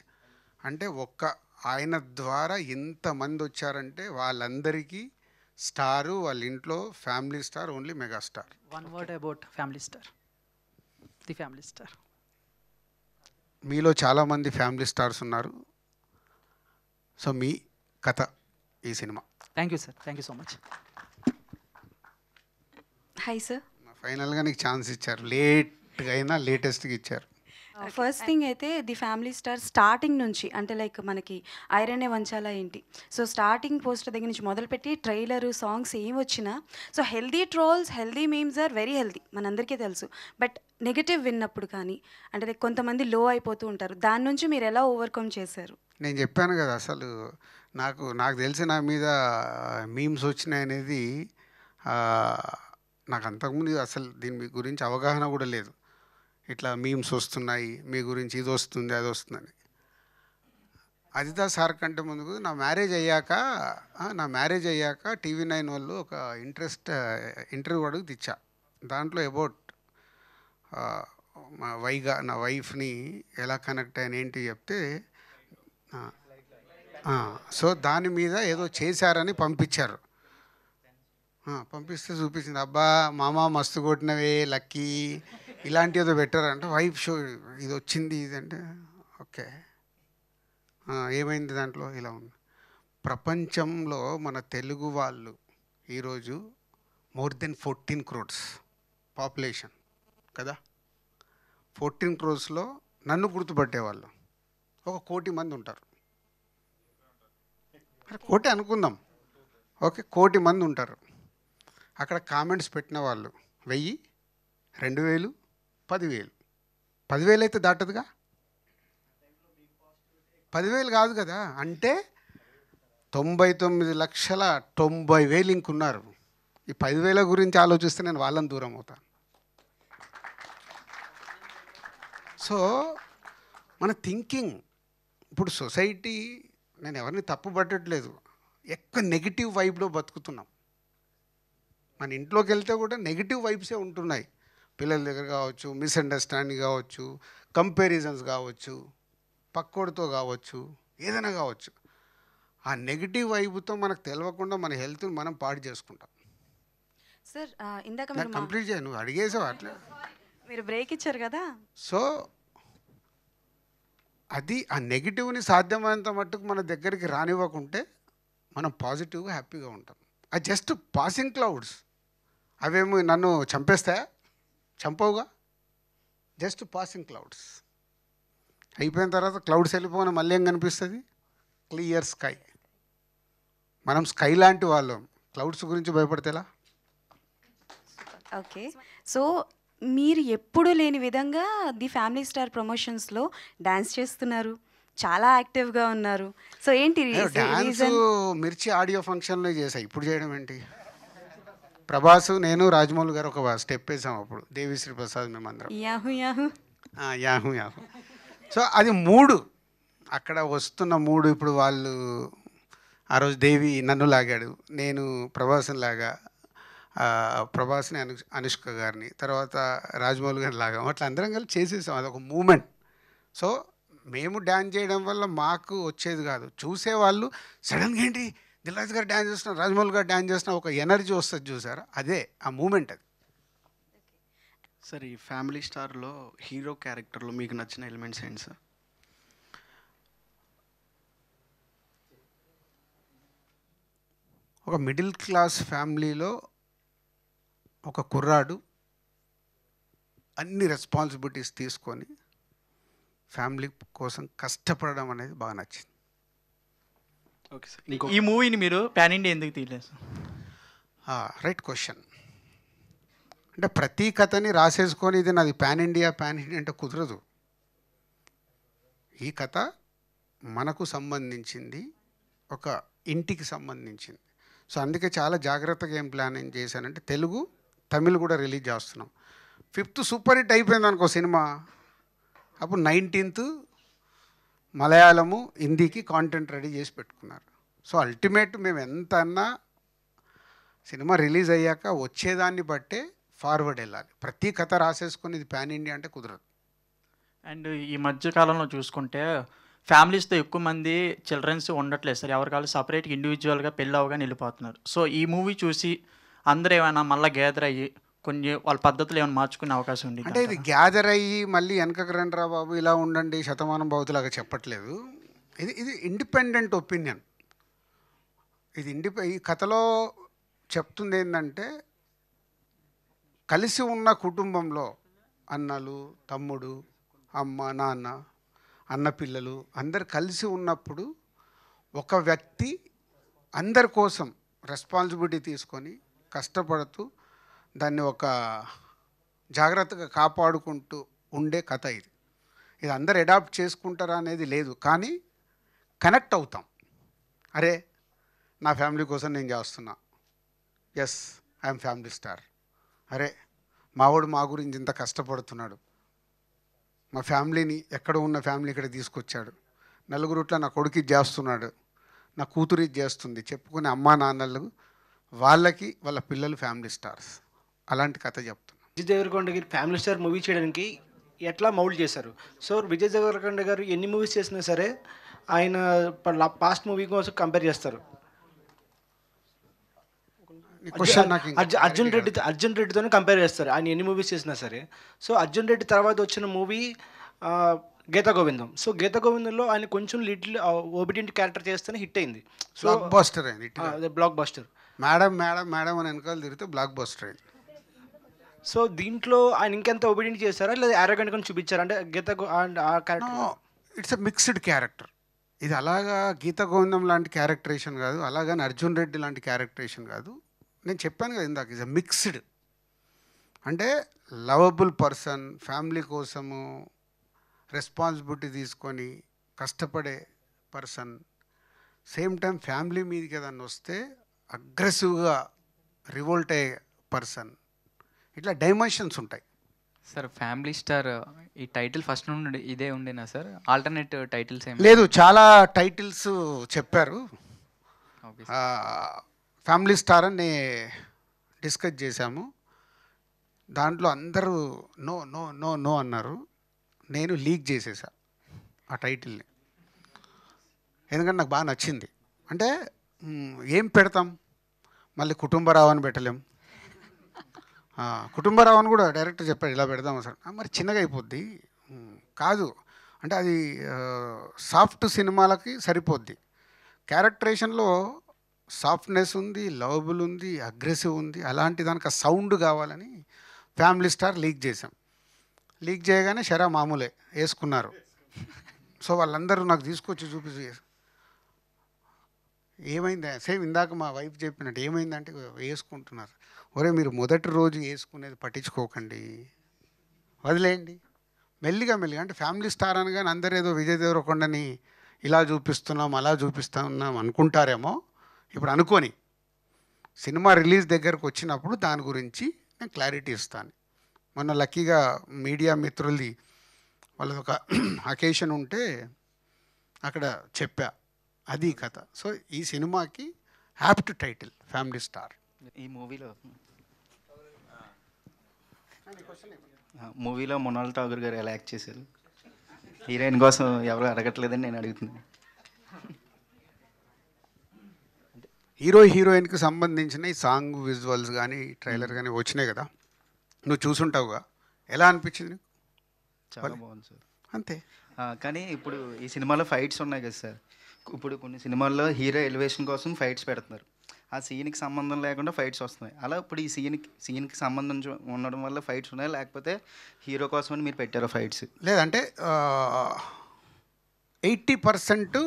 అంటే ఒక్క ఆయన ద్వారా ఎంతమంది వచ్చారంటే వాళ్ళందరికీ స్టారు, వాళ్ళ ఇంట్లో family star, only megastar. One word about family star, the family star. మీలో చాలామంది ఫ్యామిలీ స్టార్స్ ఉన్నారు. సో మీ కథ ఈ cinema. Thank you sir, thank you so much. Hi sir. ఫైనల్గా నీకు ఛాన్స్ ఇచ్చారు, లేట్గా అయినా లేటెస్ట్గా ఇచ్చారు. ఫస్ట్ థింగ్ అయితే ది ఫ్యామిలీ స్టార్ స్టార్టింగ్ నుంచి, అంటే లైక్ మనకి ఐరనే వంచాలా ఏంటి, సో స్టార్టింగ్ పోస్టర్ దగ్గర నుంచి మొదలుపెట్టి ట్రైలర్, సాంగ్స్ ఏం వచ్చినా, so healthy trolls, healthy memes are very healthy, మనందరికీ తెలుసు. బట్ నెగిటివ్ విన్నప్పుడు కానీ, అంటే లైక్ కొంతమంది లో అయిపోతూ ఉంటారు, దాని నుంచి మీరు ఎలా ఓవర్కమ్ చేశారు? నేను చెప్పాను కదా, అసలు నాకు తెలిసి నా మీద మీమ్స్ వచ్చినాయి అనేది, నాకు అంతకుముందు అసలు దీని గురించి అవగాహన కూడా లేదు. ఇట్లా మీమ్స్ వస్తున్నాయి, మీ గురించి ఇది వస్తుంది, అది వస్తుందని. అదితా సార్ కంటే ముందుకు నా మ్యారేజ్ అయ్యాక TV9 వాళ్ళు ఒక ఇంటర్వ్యూ అడుగు తెచ్చా. దాంట్లో అబౌట్ నా వైఫ్ని ఎలా కనెక్ట్ అయిన ఏంటి చెప్తే, సో దాని మీద ఏదో చేశారని పంపించారు. పంపిస్తే చూపించింది, అబ్బా మామ మస్తు కొట్టినవే లక్కీ, ఇలాంటి ఏదో పెట్టారంటే వైఫ్ షో ఇది వచ్చింది ఇదంటే, ఓకే ఏమైంది దాంట్లో, ఇలా ఉంది. ప్రపంచంలో మన తెలుగు వాళ్ళు ఈరోజు మోర్ దెన్ 14 crores పాపులేషన్ కదా. 14 crores నన్ను గుర్తుపట్టేవాళ్ళు 1 కోటి మంది ఉంటారు. 1 కోటి అనుకుందాం, ఓకే, 1 కోటి మంది ఉంటారు. అక్కడ కామెంట్స్ పెట్టిన వాళ్ళు 1000, 2000, 10,000. 10,000 అయితే దాటదుగా, 10,000 కాదు కదా. అంటే 99,90,000 ఇంకున్నారు. ఈ 10,000 గురించి ఆలోచిస్తే నేను వాళ్ళని దూరం అవుతాను. సో మన థింకింగ్ ఇప్పుడు సొసైటీ, నేను ఎవరిని తప్పు పట్టట్లేదు, ఎక్కువ నెగిటివ్ వైబ్లో బతుకుతున్నాం. మన ఇంట్లోకి వెళ్తే కూడా నెగిటివ్ వైబ్సే ఉంటున్నాయి. పిల్లల దగ్గర కావచ్చు, మిస్అండర్స్టాండింగ్ కావచ్చు, కంపారిజన్స్ కావచ్చు, పక్కోడితో కావచ్చు, ఏదైనా కావచ్చు. ఆ నెగిటివ్ వైపుతో మనకు తెలియకుండా మన హెల్త్ని మనం పాడు చేసుకుంటాం. సార్ ఇందాక నాకు కంప్లీట్ చేయ, నువ్వు అడిగేసావు అట్లా. మీరు బ్రేక్ ఇచ్చారు కదా. సో అది ఆ నెగిటివ్ని సాధ్యమైనంత మట్టుకు మన దగ్గరికి రానివ్వకుంటే మనం పాజిటివ్గా హ్యాపీగా ఉంటాం. అది జస్ట్ పాసింగ్ క్లౌడ్స్, అవేమో నన్ను చంపేస్తాయా? చంపవుగా, జస్ట్ పాసింగ్ క్లౌడ్స్. అయిపోయిన తర్వాత క్లౌడ్స్ వెళ్ళిపోయిన మళ్ళీ ఏం కనిపిస్తుంది? Clear sky. మనం స్కై లాంటి వాళ్ళం, క్లౌడ్స్ గురించి భయపడితేలా? ఓకే, సో మీరు ఎప్పుడూ లేని విధంగా ది ఫ్యామిలీ స్టార్ ప్రమోషన్స్లో డ్యాన్స్ చేస్తున్నారు, చాలా యాక్టివ్గా ఉన్నారు. సో ఏంటి డ్యాన్స్ రీజన్? మిర్చి ఆడియో ఫంక్షన్లో చేసా, ఇప్పుడు చేయడం ఏంటి? ప్రభాస్, నేను, రాజమౌళి గారు ఒక స్టెప్ వేసాం అప్పుడు, దేవిశ్రీ ప్రసాద్, మేమందరం Yahoo Yahoo. Yahoo Yahoo. So అది మూడు, అక్కడ వస్తున్న మూడు. ఇప్పుడు వాళ్ళు ఆ రోజు దేవి నన్ను లాగాడు, నేను ప్రభాస్ని లాగా, ప్రభాస్ని అనుష్క గారిని, తర్వాత రాజమౌళి గారిని లాగాం, అట్లా అందరం కలిసి చేసేసాం. అదొక మూమెంట్. సో మేము డ్యాన్స్ చేయడం వల్ల మాకు వచ్చేది కాదు, చూసేవాళ్ళు సడన్గా ఏంటి దిల్ రాజు గారు డ్యాన్స్ చేస్తున్నారు, రాజమౌళి గారు డ్యాన్స్ చేస్తున్నారు, ఒక ఎనర్జీ వస్తుంది చూసారా, అదే ఆ మూమెంట్. అది సార్ ఈ ఫ్యామిలీ స్టార్లో హీరో క్యారెక్టర్లో మీకు నచ్చిన ఎలిమెంట్స్ ఏంటి సార్? ఒక మిడిల్ క్లాస్ ఫ్యామిలీలో ఒక కుర్రాడు అన్ని రెస్పాన్సిబిలిటీస్ తీసుకొని ఫ్యామిలీ కోసం కష్టపడడం అనేది బాగా నచ్చింది. Okay sir. ఈ మూవీని మీరు పాన్ ఇండియా ఎందుకు తీయలేదు సార్? Right question. అంటే ప్రతి కథని రాసేసుకొని ఇది నాది పాన్ ఇండియా అంటే కుదరదు. ఈ కథ మనకు సంబంధించింది, ఒక ఇంటికి సంబంధించింది. సో అందుకే చాలా జాగ్రత్తగా ఏం ప్లానింగ్ చేశానంటే, తెలుగు తమిళ్ కూడా రిలీజ్ చేస్తున్నాం. 5th సూపర్ హిట్ అయిపోయింది అనుకో సినిమా, అప్పుడు 19th మలయాళము, హిందీకి కాంటెంట్ రెడీ చేసి పెట్టుకున్నారు. సో అల్టిమేట్ మేము ఎంత అన్నా సినిమా రిలీజ్ అయ్యాక వచ్చేదాన్ని బట్టే ఫార్వర్డ్ వెళ్ళాలి. ప్రతి కథ రాసేసుకొని ఇది పాన్ ఇండియా అంటే కుదరదు. అండ్ ఈ మధ్య కాలంలో చూసుకుంటే ఫ్యామిలీస్తో ఎక్కువ మంది చిల్డ్రన్స్ ఉండట్లేదు సార్, ఎవరికాళ్ళు సపరేట్గా ఇండివిజువల్గా పెళ్ళి అవగానే వెళ్ళిపోతున్నారు. సో ఈ మూవీ చూసి అందరూ ఏమైనా మళ్ళీ గ్యాదర్ అయ్యి కొన్ని వాళ్ళ పద్ధతులు ఏమైనా మార్చుకునే అవకాశం ఉంది అంటే ఇది గ్యాదర్ అయ్యి మళ్ళీ వెనకకు రండి రా బాబు ఇలా ఉండండి శతమానం భౌతులాగా చెప్పట్లేదు. ఇది ఇండిపెండెంట్ ఒపీనియన్. ఇది ఈ కథలో చెప్తుంది ఏంటంటే, కలిసి ఉన్న కుటుంబంలో అన్నలు, తమ్ముడు, అమ్మ, నాన్న, అన్న పిల్లలు అందరు కలిసి ఉన్నప్పుడు ఒక వ్యక్తి అందరి కోసం రెస్పాన్సిబిలిటీ తీసుకొని కష్టపడుతూ దాన్ని ఒక జాగ్రత్తగా కాపాడుకుంటూ ఉండే కథ ఇది. ఇది అందరు అడాప్ట్ చేసుకుంటారా అనేది లేదు, కానీ కనెక్ట్ అవుతాం. అరే నా ఫ్యామిలీ కోసం నేను చేస్తున్నా, ఎస్ ఐఎమ్ ఫ్యామిలీ స్టార్. అరే మావాడు మా గురించి ఇంత కష్టపడుతున్నాడు, మా ఫ్యామిలీని ఎక్కడ ఉన్న ఫ్యామిలీ ఇక్కడ తీసుకొచ్చాడు, నలుగురుట్లా నా కొడుకు ఇది చేస్తున్నాడు, నా కూతురు ఇది చేస్తుంది చెప్పుకునే అమ్మా నాన్నలు వాళ్ళకి వాళ్ళ పిల్లలు ఫ్యామిలీ స్టార్స్. అలాంటి కథ చెప్తున్నా. విజయ్ దేవరకొండ గారి ఫ్యామిలీ స్టార్ మూవీ చేయడానికి ఎట్లా మౌల్డ్ చేశారు? సో విజయ్ దేవరకొండ గారు ఎన్ని మూవీస్ చేసినా సరే ఆయన పాస్ట్ మూవీ కోసం కంపేర్ చేస్తారు. అర్జున్ రెడ్డితోనే కంపేర్ చేస్తారు ఆయన ఎన్ని మూవీస్ చేసినా సరే. సో అర్జున్ రెడ్డి తర్వాత వచ్చిన మూవీ గీతా గోవిందం. సో గీతా గోవిందంలో ఆయన కొంచెం లిటిల్ ఓబిడియంట్ క్యారెక్టర్ చేస్తేనే హిట్ అయింది. సో బ్లాక్ బస్టర్ అయింది. Block buster. Madam madam madam అని వెనకాల తిరిగితే బ్లాక్ బస్టర్ అయింది. సో దీంట్లో ఆయన ఇంకెంత ఒబిడియంట్ చేశారా లేదా యారోగెంట్ గా చూపించారా? అంటే గీత ఆ character it's a mixed character. ఇది అలాగా గీత గోవిందం లాంటి క్యారెక్టరేషన్ కాదు, అలాగని అర్జున్ రెడ్డి లాంటి క్యారెక్టరేషన్ కాదు. నేను చెప్పాను కదా ఇందాక, ఇట్స్ ఎ మిక్స్డ్. అంటే లవబుల్ పర్సన్, ఫ్యామిలీ కోసము రెస్పాన్సిబిలిటీ తీసుకొని కష్టపడే పర్సన్, సేమ్ టైం ఫ్యామిలీ మీదకి ఏదన్నా వస్తే అగ్రెసివ్గా రివోల్ట్ అయ్యే పర్సన్. ఇట్లా డైమెన్షన్స్ ఉంటాయి. సార్ ఫ్యామిలీ స్టార్ ఈ టైటిల్ ఫస్ట్ నుండి ఇదే ఉండేనా సార్? ఆల్టర్నేట్ టైటిల్స్ ఏమి లేదు, చాలా టైటిల్స్ చెప్పారు. ఓకే ఫ్యామిలీ స్టార్ అని డిస్కస్ చేశాము. దాంట్లో అందరూ నో నో నో నో అన్నారు. నేను లీక్ చేసేసా ఆ టైటిల్ని, ఎందుకంటే నాకు బాగా నచ్చింది. అంటే ఏం పెడతాం, మళ్ళీ కుటుంబరావు అని పెట్టలేం. కుటుంబరావు అని కూడా డైరెక్టర్ చెప్పాడు ఇలా పెడదాం సార్, మరి చిన్నగా అయిపోద్ది. కాదు అంటే అది సాఫ్ట్ సినిమాలకి సరిపోద్ది. క్యారెక్టరేషన్లో సాఫ్ట్నెస్ ఉంది, లవబుల్ ఉంది, అగ్రెసివ్ ఉంది. అలాంటి దానికి సౌండ్ కావాలని ఫ్యామిలీ స్టార్ లీక్ చేసాం. లీక్ చేయగానే షరా మామూలే వేసుకున్నారు. సో వాళ్ళందరూ నాకు తీసుకొచ్చి చూపించి ఏమైంది, సేమ్ ఇందాక మా వైఫ్ చెప్పినట్టు ఏమైందంటే వేసుకుంటున్నారు. ఒరే మీరు మొదటి రోజు వేసుకునేది పట్టించుకోకండి, వదిలేయండి. మెల్లిగా అంటే ఫ్యామిలీ స్టార్ అనగానే అందరూ ఏదో విజయ్ దేవరకొండని ఇలా చూపిస్తున్నాం అలా చూపిస్తున్నాం అనుకుంటారేమో. ఇప్పుడు అనుకొని సినిమా రిలీజ్ దగ్గరకు వచ్చినప్పుడు దాని గురించి నేను క్లారిటీ ఇస్తాను. మొన్న లక్కీగా మీడియా మిత్రులది వాళ్ళది ఒక అకేషన్ ఉంటే అక్కడ చెప్పా, అది కథ. సో ఈ సినిమాకి యాప్ట్ టైటిల్ ఫ్యామిలీ స్టార్. ఈ మూవీలో మృణాల్ ఠాగూర్ గారు ఎలా యాక్ట్ చేశారు? హీరోయిన్ కోసం ఎవరు అడగట్లేదని నేను అడుగుతున్నాను. హీరోయిన్కి సంబంధించిన ఈ సాంగ్ విజువల్స్ కానీ ట్రైలర్ కానీ వచ్చినాయి కదా, నువ్వు చూసుంటావుగా, ఎలా అనిపించింది నీకు? చాలా బాగుంది సార్. అంతే. కానీ ఇప్పుడు ఈ సినిమాలో ఫైట్స్ ఉన్నాయి కదా సార్, ఇప్పుడు కొన్ని సినిమాల్లో హీరో ఎలివేషన్ కోసం ఫైట్స్ పెడుతున్నారు, ఆ సీన్కి సంబంధం లేకుండా ఫైట్స్ వస్తున్నాయి. అలా ఇప్పుడు ఈ సీన్కి సంబంధం ఉండడం వల్ల ఫైట్స్ ఉన్నాయి, లేకపోతే హీరో కోసమని మీరు పెట్టారు ఫైట్స్? లేదంటే 80%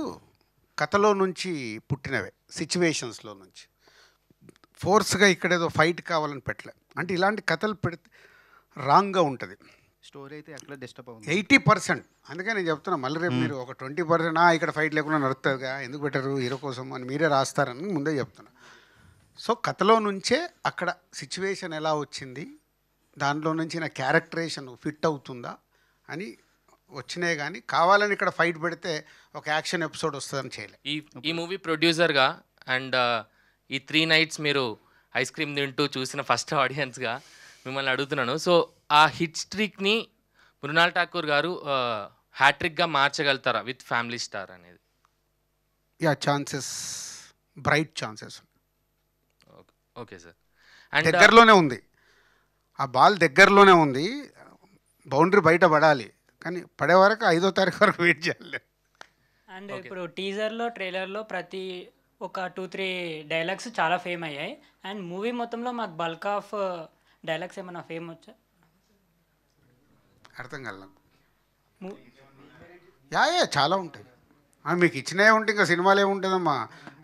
కథలో నుంచి పుట్టినవే, సిచ్యువేషన్స్లో నుంచి. ఫోర్స్గా ఇక్కడేదో ఫైట్ కావాలని పెట్టలే. అంటే ఇలాంటి కథలు పెడితే రాంగ్గా ఉంటుంది. స్టోరీ అయితే ఎక్కడ డిస్టర్బ్ అవుతుంది. 80%. అందుకే నేను చెప్తున్నా, మళ్ళీ రేపు మీరు ఒక 20% ఇక్కడ ఫైట్ లేకుండా నడుస్తుందిగా, ఎందుకు పెట్టరు హీరో కోసం అని మీరే రాస్తారని ముందే చెప్తున్నా. సో కథలో నుంచే అక్కడ సిచ్యువేషన్ ఎలా వచ్చింది, దాంట్లో నుంచి నా క్యారెక్టరేషన్ ఫిట్ అవుతుందా అని వచ్చినాయి. కానీ కావాలని ఇక్కడ ఫైట్ పెడితే ఒక యాక్షన్ ఎపిసోడ్ వస్తుందని చేయలేదు. ఈ మూవీ ప్రొడ్యూసర్గా అండ్ ఈ 3 nights మీరు ఐస్ క్రీమ్ తింటూ చూసిన ఫస్ట్ ఆడియన్స్గా మిమ్మల్ని అడుగుతున్నాను. సో ఆ హిట్ స్ట్రీక్ని మృణాల్ ఠాకూర్ గారు హ్యాట్రిక్గా మార్చగలుగుతారా విత్ ఫ్యామిలీ స్టార్ అనేది? Chances, bright chances. Okay sir. And దగ్గరలోనే ఉంది, ఆ బాల్ దగ్గరలోనే ఉంది, బౌండరీ బయట పడాలి, కానీ పడే వరకు 5వ తారీఖు వరకు వెయిట్ చేయాలి. అండ్ ఇప్పుడు టీజర్లో ట్రైలర్లో ప్రతి ఒక 2-3 డైలాగ్స్ చాలా ఫేమ్ అయ్యాయి. అండ్ మూవీ మొత్తంలో మాకు బల్క్ ఆఫ్ డైలాగ్స్ ఏమైనా ఫేమ్ వచ్చా? అర్థం కాదు. చాలా ఉంటాయి. మీకు ఇచ్చినవి ఉంటే ఇంకా సినిమాలు ఏముంటుందమ్మా,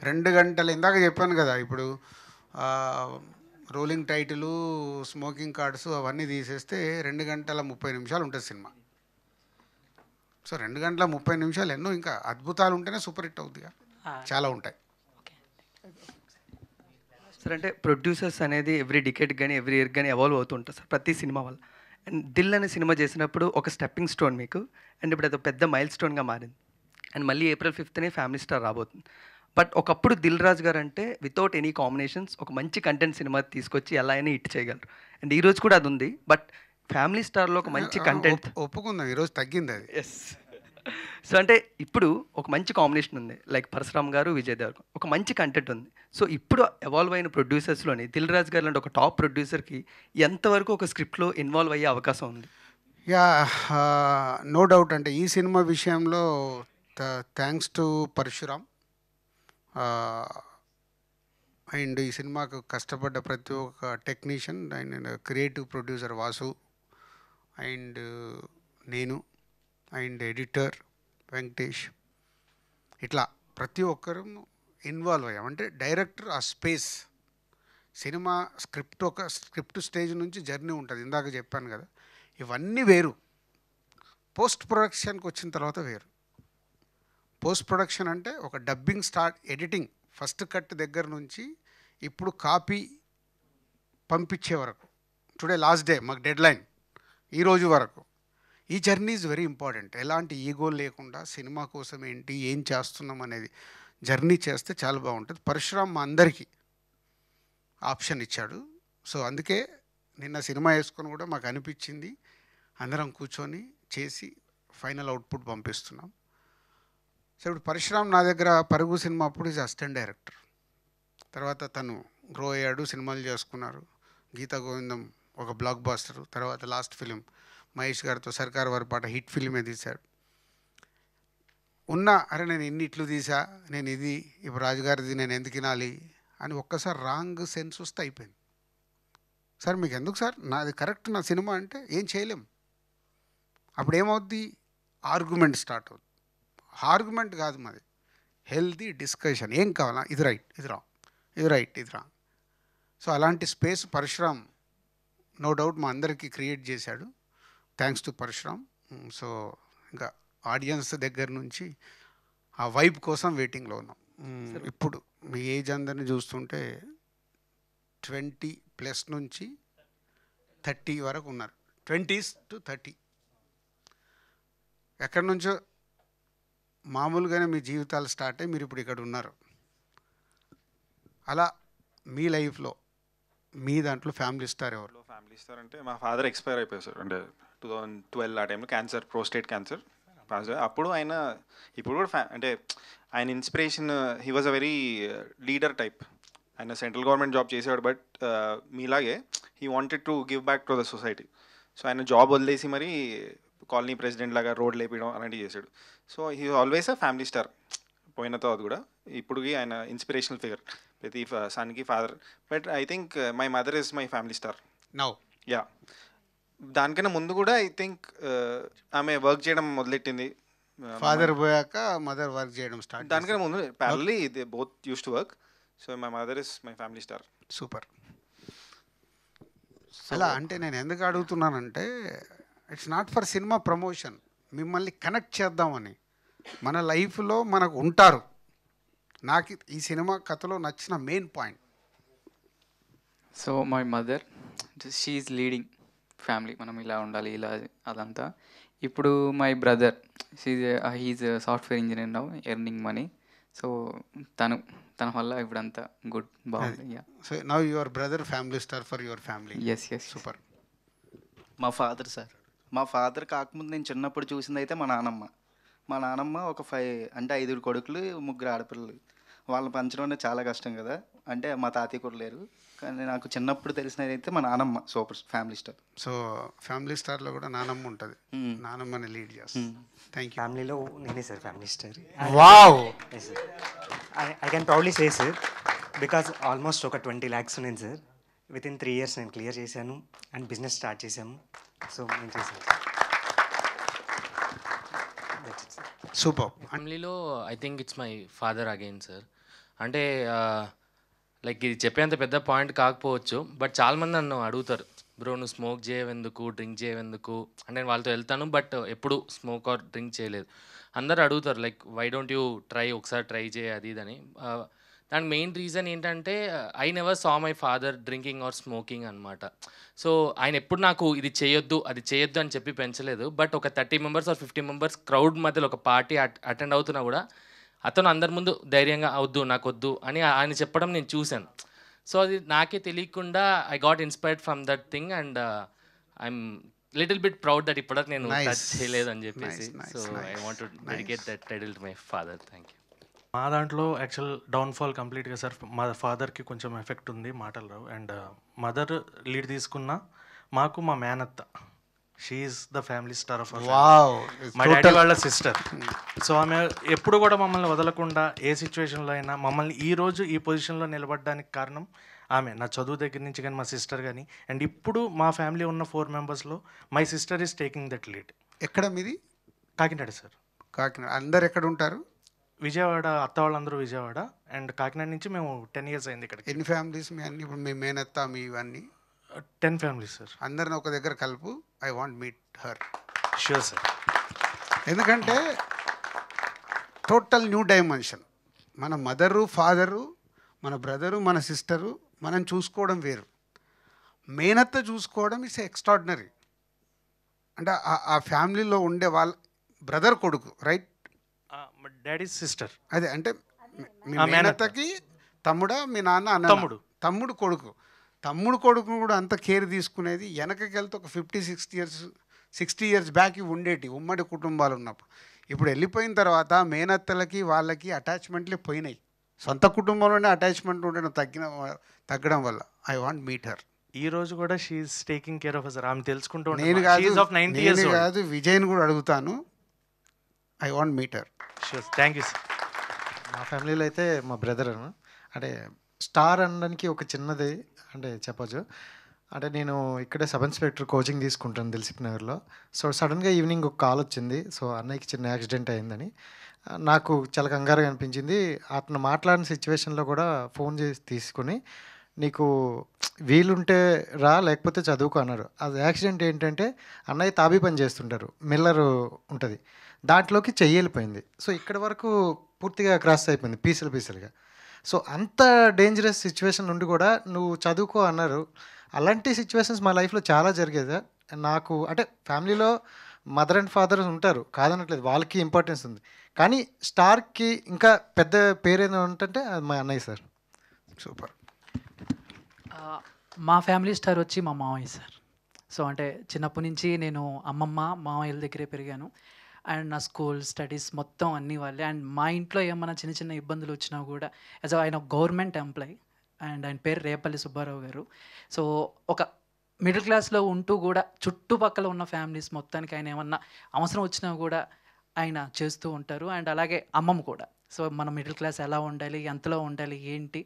2 గంటలు. ఇందాక చెప్పాను కదా, ఇప్పుడు రోలింగ్ టైటిలు, స్మోకింగ్ కార్డ్స్ అవన్నీ తీసేస్తే 2 గంటల 30 నిమిషాలు ఉంటుంది సినిమా. సో 2 గంటల 30 నిమిషాలు ఎన్నో ఇంకా అద్భుతాలు ఉంటేనే సూపర్ హిట్ అవుతుందిగా, చాలా ఉంటాయి. సార్ అంటే ప్రొడ్యూసర్స్ అనేది ఎవ్రీ డికేట్ కానీ ఎవ్రీ ఇయర్ కానీ ఎవాల్వ్ అవుతుంటారు సార్ ప్రతి సినిమా వల్ల. అండ్ దిల్ అనే సినిమా చేసినప్పుడు ఒక స్టెప్పింగ్ స్టోన్ మీకు, అండ్ ఇప్పుడు అది పెద్ద మైల్ స్టోన్గా మారింది. అండ్ మళ్ళీ April 5th ఫ్యామిలీ స్టార్ రాబోతుంది. బట్ ఒకప్పుడు దిల్ రాజు గారు అంటే వితౌట్ ఎనీ కాంబినేషన్స్ ఒక మంచి కంటెంట్ సినిమా తీసుకొచ్చి ఎలా అయినా హిట్ చేయగలరు. అండ్ ఈరోజు కూడా అది ఉంది. బట్ ఫ్యామిలీ స్టార్లో ఒక మంచి కంటెంట్ ఒప్పుకుందాం, ఈరోజు తగ్గింది అది. ఎస్. సో అంటే ఇప్పుడు ఒక మంచి కాంబినేషన్ ఉంది, లైక్ పరశురామ్ గారు, విజయ్ దేవరకొండ, ఒక మంచి కంటెంట్ ఉంది. సో ఇప్పుడు ఎవాల్వ్ అయిన ప్రొడ్యూసర్స్లోని దిల్ రాజు గారు లాంటి ఒక టాప్ ప్రొడ్యూసర్కి ఎంతవరకు ఒక స్క్రిప్ట్లో ఇన్వాల్వ్ అయ్యే అవకాశం ఉంది? No doubt. అంటే ఈ సినిమా విషయంలో థ్యాంక్స్ టు పరశురామ్ అండ్ ఈ సినిమాకు కష్టపడ్డ ప్రతి ఒక్క technician and creative producer Vasu and నేను అండ్ ఎడిటర్ వెంకటేష్, ఇట్లా ప్రతి ఒక్కరు ఇన్వాల్వ్ అయ్యాం. అంటే డైరెక్టర్ ఆ స్పేస్, సినిమా స్క్రిప్ట్ స్టేజ్ నుంచి జర్నీ ఉంటుంది. ఇందాక చెప్పాను కదా, ఇవన్నీ వేరు. పోస్ట్ ప్రొడక్షన్కి వచ్చిన తర్వాత వేరు. పోస్ట్ ప్రొడక్షన్ అంటే ఒక డబ్బింగ్ ఎడిటింగ్ ఫస్ట్ కట్ దగ్గర నుంచి ఇప్పుడు కాపీ పంపించే వరకు, టుడే లాస్ట్ డే మాకు డెడ్ లైన్, ఈరోజు వరకు ఈ జర్నీ ఈజ్ వెరీ ఇంపార్టెంట్. ఎలాంటి ఈగో లేకుండా సినిమా కోసం ఏంటి, ఏం చేస్తున్నాం అనేది జర్నీ చేస్తే చాలా బాగుంటుంది. పరశురామ్ మా అందరికీ ఆప్షన్ ఇచ్చాడు. సో అందుకే నిన్న సినిమా వేసుకొని కూడా మాకు అనిపించింది, అందరం కూర్చొని చేసి ఫైనల్ అవుట్పుట్ పంపిస్తున్నాం. సో ఇప్పుడు పరశురామ్ నా దగ్గర పరుగు సినిమా అప్పుడు ఈజ్ అసిస్టెంట్ డైరెక్టర్. తర్వాత తను గ్రో అయ్యాడు, సినిమాలు చేసుకున్నారు. గీతా గోవిందం ఒక బ్లాక్ బాస్టర్. తర్వాత లాస్ట్ ఫిలిం మహేష్ గారితో సర్కార్ వారి పాట హిట్ ఫిలిమే తీశాడు. అరే నేను ఇన్ని ఇట్లు తీసా, నేను ఇది ఇప్పుడు రాజుగారిది నేను ఎందుకు వినాలి అని ఒక్కసారి రాంగ్ సెన్స్ వస్తే అయిపోయింది. సార్ మీకు ఎందుకు సార్, నాది కరెక్ట్ నా సినిమా అంటే ఏం చేయలేం. అప్పుడు ఏమవుద్ది, ఆర్గ్యుమెంట్ స్టార్ట్ అవుతుంది. ఆర్గ్యుమెంట్ కాదు మాది, హెల్తీ డిస్కషన్. ఏం కావాలా, ఇది రైట్ ఇది రాంగ్, ఇది రైట్ ఇది రాంగ్. సో అలాంటి స్పేస్ పరశురామ్ నో డౌట్ మా అందరికీ క్రియేట్ చేశాడు. Thanks to Parashuram. సో ఇంకా ఆడియన్స్ దగ్గర నుంచి ఆ వైబ్ కోసం వెయిటింగ్లో ఉన్నాం. ఇప్పుడు మీ ఏజ్ అందరిని చూస్తుంటే 20+ నుంచి 30 వరకు ఉన్నారు. 20s to 30 ఎక్కడి నుంచో మామూలుగానే మీ జీవితాలు స్టార్ట్ అయ్యి మీరు ఇప్పుడు ఇక్కడ ఉన్నారు. అలా మీ లైఫ్లో మీ దాంట్లో ఫ్యామిలీ స్టార్ ఎవరు? ఫ్యామిలీ స్టార్ అంటే మా ఫాదర్ ఎక్స్పైర్ అయిపోయారు సార్. అంటే 2012 ఆ టైంలో క్యాన్సర్, ప్రోస్టేట్ క్యాన్సర్ పాస్. అప్పుడు ఆయన ఇప్పుడు కూడా అంటే ఆయన inspiration, he was a very leader type. ఆయన సెంట్రల్ గవర్నమెంట్ జాబ్ చేసేవాడు, బట్ మీలాగే he wanted to give back to the society. So ఆయన జాబ్ వదిలేసి మరి కాలనీ ప్రెసిడెంట్ లాగా రోడ్లు వేపడం అలాంటివి చేశాడు. So he always a family star. పోయిన తర్వాత కూడా ఇప్పుడుకి ఆయన ఇన్స్పిరేషనల్ ఫిగర్ ప్రతి సన్కి father. But I think my mother is my family star now. Yeah, దానికన్నా ముందు కూడా ఐ థింక్ ఆమె వర్క్ చేయడం మొదలెట్టింది. ఫాదర్ పోయాక మదర్ వర్క్ చేయడం స్టార్ట్. దానికన్నా ముందు parallelly they both used to work. So my mother is my family star. Super. అలా అంటే నేను ఎందుకు అడుగుతున్నానంటే it's not for cinema promotion, మిమ్మల్ని కనెక్ట్ చేద్దామని. మన లైఫ్లో మనకు ఉంటారు. నాకు ఈ సినిమా కథలో నచ్చిన main point. So my mother, she's leading family, మనం ఇలా ఉండాలి ఇలా అదంతా. ఇప్పుడు my brother, he's software engineer now, earning money. So తన వల్ల ఇప్పుడంతా గుడ్, బాగుంది. So now your brother family star for your family. Yes yes. Super. మా ఫాదర్ సార్, మా ఫాదర్ కాకముందు నేను చిన్నప్పుడు చూసింది అయితే మా నానమ్మ. మా నానమ్మ ఒక 5 కొడుకులు 3 ఆడపిల్లలు. వాళ్ళని పెంచడం చాలా కష్టం కదా. అంటే మా తాతయ్య కూడా లేరు, కానీ నాకు చిన్నప్పుడు తెలిసినది అయితే మా నానమ్మ super family star. So family స్టార్లో కూడా నానమ్మ ఉంటుంది, నానమ్మని లీడ్ చేస్తాను. Thank you. ఫ్యామిలీలో నేనే sir family star. Wow. I can proudly say sir, because almost ఒక 20 lakhs ఉన్నాను సార్. వితిన్ 3 years నేను క్లియర్ చేశాను అండ్ బిజినెస్ స్టార్ట్ చేశాము. సో నేను చేశాను. సూపర్. ఫ్యామిలీలో I think it's my father again sir. అంటే లైక్ ఇది చెప్పేంత పెద్ద పాయింట్ కాకపోవచ్చు, బట్ చాలామంది నన్ను అడుగుతారు, బ్రో నువ్వు స్మోక్ చేయవెందుకు, డ్రింక్ చేయవెందుకు అంటే. నేను వాళ్ళతో వెళ్తాను, బట్ ఎప్పుడు స్మోక్ ఆర్ డ్రింక్ చేయలేదు. అందరు అడుగుతారు like why don't you try, ఒకసారి ట్రై చేయ అది ఇదని. దానికి మెయిన్ రీజన్ ఏంటంటే I never saw my father drinking or smoking అనమాట. సో ఆయన ఎప్పుడు నాకు ఇది చేయొద్దు అది చేయొద్దు అని చెప్పి పెంచలేదు. బట్ ఒక 30 members ఆర్ 50 members క్రౌడ్ మధ్యలో ఒక పార్టీ అటెండ్ అవుతున్నా కూడా అతను అందరి ముందు ధైర్యంగా అవద్దు నాకు వద్దు అని ఆయన చెప్పడం నేను చూశాను. సో అది నాకే తెలియకుండా I got inspired from that thing and I'm little bit proud that ఇప్పటికి నేను టచ్ చేయలేదు అని చెప్పేసి. So I want to dedicate that title to my father. Thank you. మా దాంట్లో యాక్చువల్ డౌన్ఫాల్ కంప్లీట్గా సార్ మా ఫాదర్కి కొంచెం ఎఫెక్ట్ ఉంది, మాటలు రావు. అండ్ మదర్ లీడ్ తీసుకున్న మాకు మా మేనత్త, she is the family star of మా డాడీ వాళ్ళ సిస్టర్. సో ఆమె ఎప్పుడు కూడా మమ్మల్ని వదలకుండా ఏ సిచ్యువేషన్లో అయినా మమ్మల్ని ఈరోజు ఈ పొజిషన్లో నిలబడడానికి కారణం ఆమె. నా చదువు దగ్గర నుంచి కానీ మా సిస్టర్ కానీ. అండ్ ఇప్పుడు మా ఫ్యామిలీ ఉన్న 4 membersలో my sister is taking that lead. ఎక్కడ మీది? కాకినాడ సార్. కాకినాడ. అందరు ఎక్కడ ఉంటారు? విజయవాడ. అత్త వాళ్ళందరూ విజయవాడ. అండ్ కాకినాడ నుంచి మేము 10 years అయింది ఇక్కడ. ఎన్ని ఫ్యామిలీస్ మీ అన్ని? ఇప్పుడు మీ మేనత్త మీ ఇవన్నీ 10 families సార్. అందరిని ఒక దగ్గర కలుపు. I want meet her. Sure sir. ఎందుకంటే టోటల్ న్యూ డైమెన్షన్. మన మదరు ఫాదరు, మన బ్రదరు, మన సిస్టరు మనం చూసుకోవడం వేరు. మేనత్త చూసుకోవడం ఇస్ ఎక్స్ట్రాడినరీ. అంటే ఆ ఫ్యామిలీలో ఉండే వాళ్ళ బ్రదర్ కొడుకు, రైట్? Daddy sister. అదే అంటే మీ మేనత్తకి తమ్ముడా, మీ నాన్న అన్న, తమ్ముడు కొడుకు. తమ్ముడు కొడుకును కూడా అంత కేర్ తీసుకునేది వెనకకి వెళ్తే ఒక 50-60 years బ్యాక్ ఉండేటి ఉమ్మడి కుటుంబాలు ఉన్నప్పుడు. ఇప్పుడు వెళ్ళిపోయిన తర్వాత మేనత్తలకి వాళ్ళకి అటాచ్మెంట్లే పోయినాయి. సొంత కుటుంబంలోనే అటాచ్మెంట్ ఉండడం తగ్గడం వల్ల ఐ వాంట్ మీట్ హర్. ఈ రోజు కూడా షీఈస్ టేకింగ్ కేర్ ఆఫ్ ఆమె తెలుసుకుంటూ నేను కాదు విజయ్ని కూడా అడుగుతాను. I want meet her. Sure, thank you sir. మా ఫ్యామిలీలో అయితే మా బ్రదర్ అంటే స్టార్ అనడానికి ఒక చిన్నది అంటే చెప్పచ్చు. అంటే నేను ఇక్కడే సబ్ ఇన్స్పెక్టర్ కోచింగ్ తీసుకుంటాను దిల్సుఖ్ నగర్లో. సో సడన్గా ఈవినింగ్ ఒక కాల్ వచ్చింది. సో అన్నయ్యకి చిన్న యాక్సిడెంట్ అయిందని. నాకు చాలా కంగారుగా అనిపించింది. అతను మాట్లాడిన సిచ్యువేషన్లో కూడా ఫోన్ చేసి తీసుకొని నీకు వీలుంటే రా లేకపోతే చదువుకో అన్నారు. అది యాక్సిడెంట్ ఏంటంటే అన్నయ్య తాబీ పని చేస్తుంటారు, మిల్లర్ ఉంటుంది, దాంట్లోకి చెయ్యి వెళ్ళిపోయింది. సో ఇక్కడ వరకు పూర్తిగా క్రాస్ అయిపోయింది పీసులుగా. సో అంత డేంజరస్ సిచ్యువేషన్ నుండి కూడా నువ్వు చదువుకో అన్నారు. అలాంటి సిచ్యువేషన్స్ మా లైఫ్లో చాలా జరిగేది. నాకు అంటే ఫ్యామిలీలో మదర్ అండ్ ఫాదర్ ఉంటారు, కాదనట్లేదు, వాళ్ళకి ఇంపార్టెన్స్ ఉంది. కానీ స్టార్కి ఇంకా పెద్ద పేరు ఏదో ఉంటుంటే అది మా అన్నయ్య సార్. సూపర్. మా ఫ్యామిలీ స్టార్ వచ్చి మా మామయ్య సార్. సో అంటే చిన్నప్పటి నుంచి నేను అమ్మమ్మ మామయ్యల దగ్గరే పెరిగాను. అండ్ నా స్కూల్ స్టడీస్ మొత్తం అన్నీ వాళ్ళే. అండ్ మా ఇంట్లో ఏమైనా చిన్న చిన్న ఇబ్బందులు వచ్చినా కూడా ఆయన గవర్నమెంట్ ఎంప్లాయీ అండ్ ఆయన పేరు రేపల్లి సుబ్బారావు గారు. సో ఒక మిడిల్ క్లాస్లో ఉంటూ కూడా చుట్టుపక్కల ఉన్న ఫ్యామిలీస్ మొత్తానికి ఆయన ఏమన్నా అవసరం వచ్చినా కూడా ఆయన చేస్తూ ఉంటారు. అండ్ అలాగే అమ్మమ్మ కూడా. సో మన మిడిల్ క్లాస్ ఎలా ఉండాలి, ఎంతలో ఉండాలి, ఏంటి,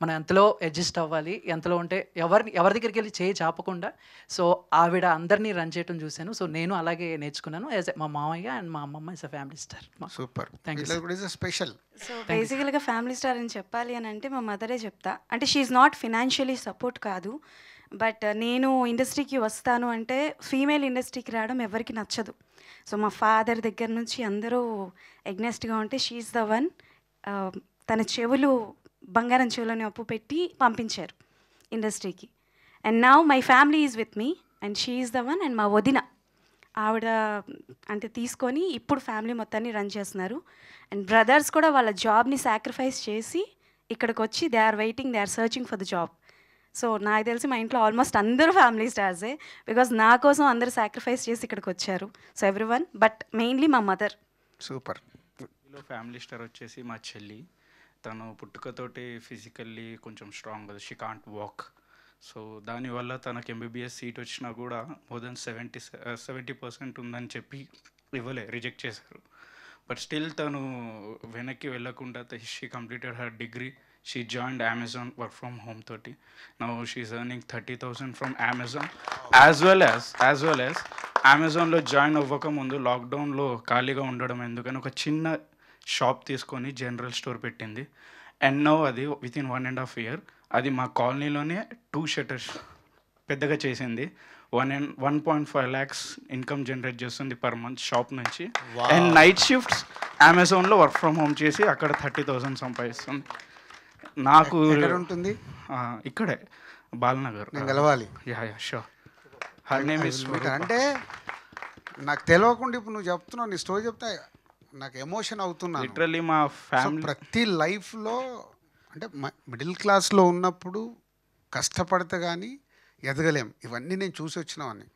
మనం ఎంతలో అడ్జస్ట్ అవ్వాలి, ఎంతలో ఉంటే ఎవరి దగ్గరికి వెళ్ళి చేయి చాపకుండా సో ఆవిడ అందరినీ రన్ చేయడం చూశాను. సో నేను అలాగే నేర్చుకున్నాను యాజ్ మా మామయ్య అండ్ మా అమ్మమ్మ is a family star. Super. Thank you. Special. So బేసికల్గా ఫ్యామిలీ స్టార్ అని చెప్పాలి అని అంటే మా మదరే చెప్తా. అంటే షీఈ్ నాట్ ఫినాన్షియలీ సపోర్ట్ కాదు, బట్ నేను ఇండస్ట్రీకి వస్తాను అంటే ఫీమేల్ ఇండస్ట్రీకి రావడం ఎవరికి నచ్చదు. సో మా ఫాదర్ దగ్గర నుంచి అందరూ ఎగ్నెస్ట్గా ఉంటే షీఈ్ ద వన్. తన చెవులు బంగారం చెవులని అప్పు పెట్టి పంపించారు ఇండస్ట్రీకి. And now my family is with me and she's the one. And మా వదిన ఆవిడ అంటే తీసుకొని ఇప్పుడు ఫ్యామిలీ మొత్తాన్ని రన్ చేస్తున్నారు. అండ్ బ్రదర్స్ కూడా వాళ్ళ జాబ్ని సాక్రిఫైస్ చేసి ఇక్కడికి వచ్చి they are waiting, they are searching for the job. So నాకు తెలిసి మా ఇంట్లో ఆల్మోస్ట్ అందరూ ఫ్యామిలీ స్టార్సే, బికాజ్ నా కోసం అందరూ సాక్రిఫైస్ చేసి ఇక్కడికి వచ్చారు. So every one, but mainly మా మదర్. సూపర్. ఫ్యామిలీ స్టార్ వచ్చేసి మా చెల్లి. తను పుట్టుకతోటి ఫిజికల్లీ కొంచెం స్ట్రాంగ్ కదా, షీ కాంట్ వాక్. సో దానివల్ల తనకు ఎంబీబీఎస్ సీట్ వచ్చినా కూడా మోర్ దెన్ 70% ఉందని చెప్పి రిజెక్ట్ చేశారు. బట్ స్టిల్ తను వెనక్కి వెళ్ళకుండా she completed her degree. She joined Amazon work from home 30. Now she's earning 30,000 from Amazon, as well as Amazonలో జాయిన్ అవ్వక ముందు లాక్డౌన్లో ఖాళీగా ఉండడం ఎందుకని ఒక చిన్న షాప్ తీసుకొని జనరల్ స్టోర్ పెట్టింది. అండ్ నౌ అది వితిన్ 1.5 year అది మా కాలనీలోనే 2 shutters పెద్దగా చేసింది. 1.5 lakhs ఇన్కమ్ జనరేట్ చేస్తుంది పర్ మంత్ షాప్ నుంచి. అండ్ నైట్ షిఫ్ట్స్ అమెజాన్లో వర్క్ ఫ్రమ్ హోమ్ చేసి అక్కడ 30,000 సంపాదిస్తుంది. నాకు ఉంటుంది ఇక్కడే బాలనగర్. నేను కలవాలి. Yeah sure. Her name is. అంటే నాకు తెలియకుండా ఇప్పుడు నువ్వు చెప్తున్నావు, నీ స్టోరీ చెప్తా నాకు ఎమోషన్ అవుతున్నాను. లిటరల్లీ మా ఫ్యామిలీ ప్రతి లైఫ్లో అంటే మిడిల్ క్లాస్లో ఉన్నప్పుడు కష్టపడితే కానీ ఎదగలేం. ఇవన్నీ నేను చూసి వచ్చినావని.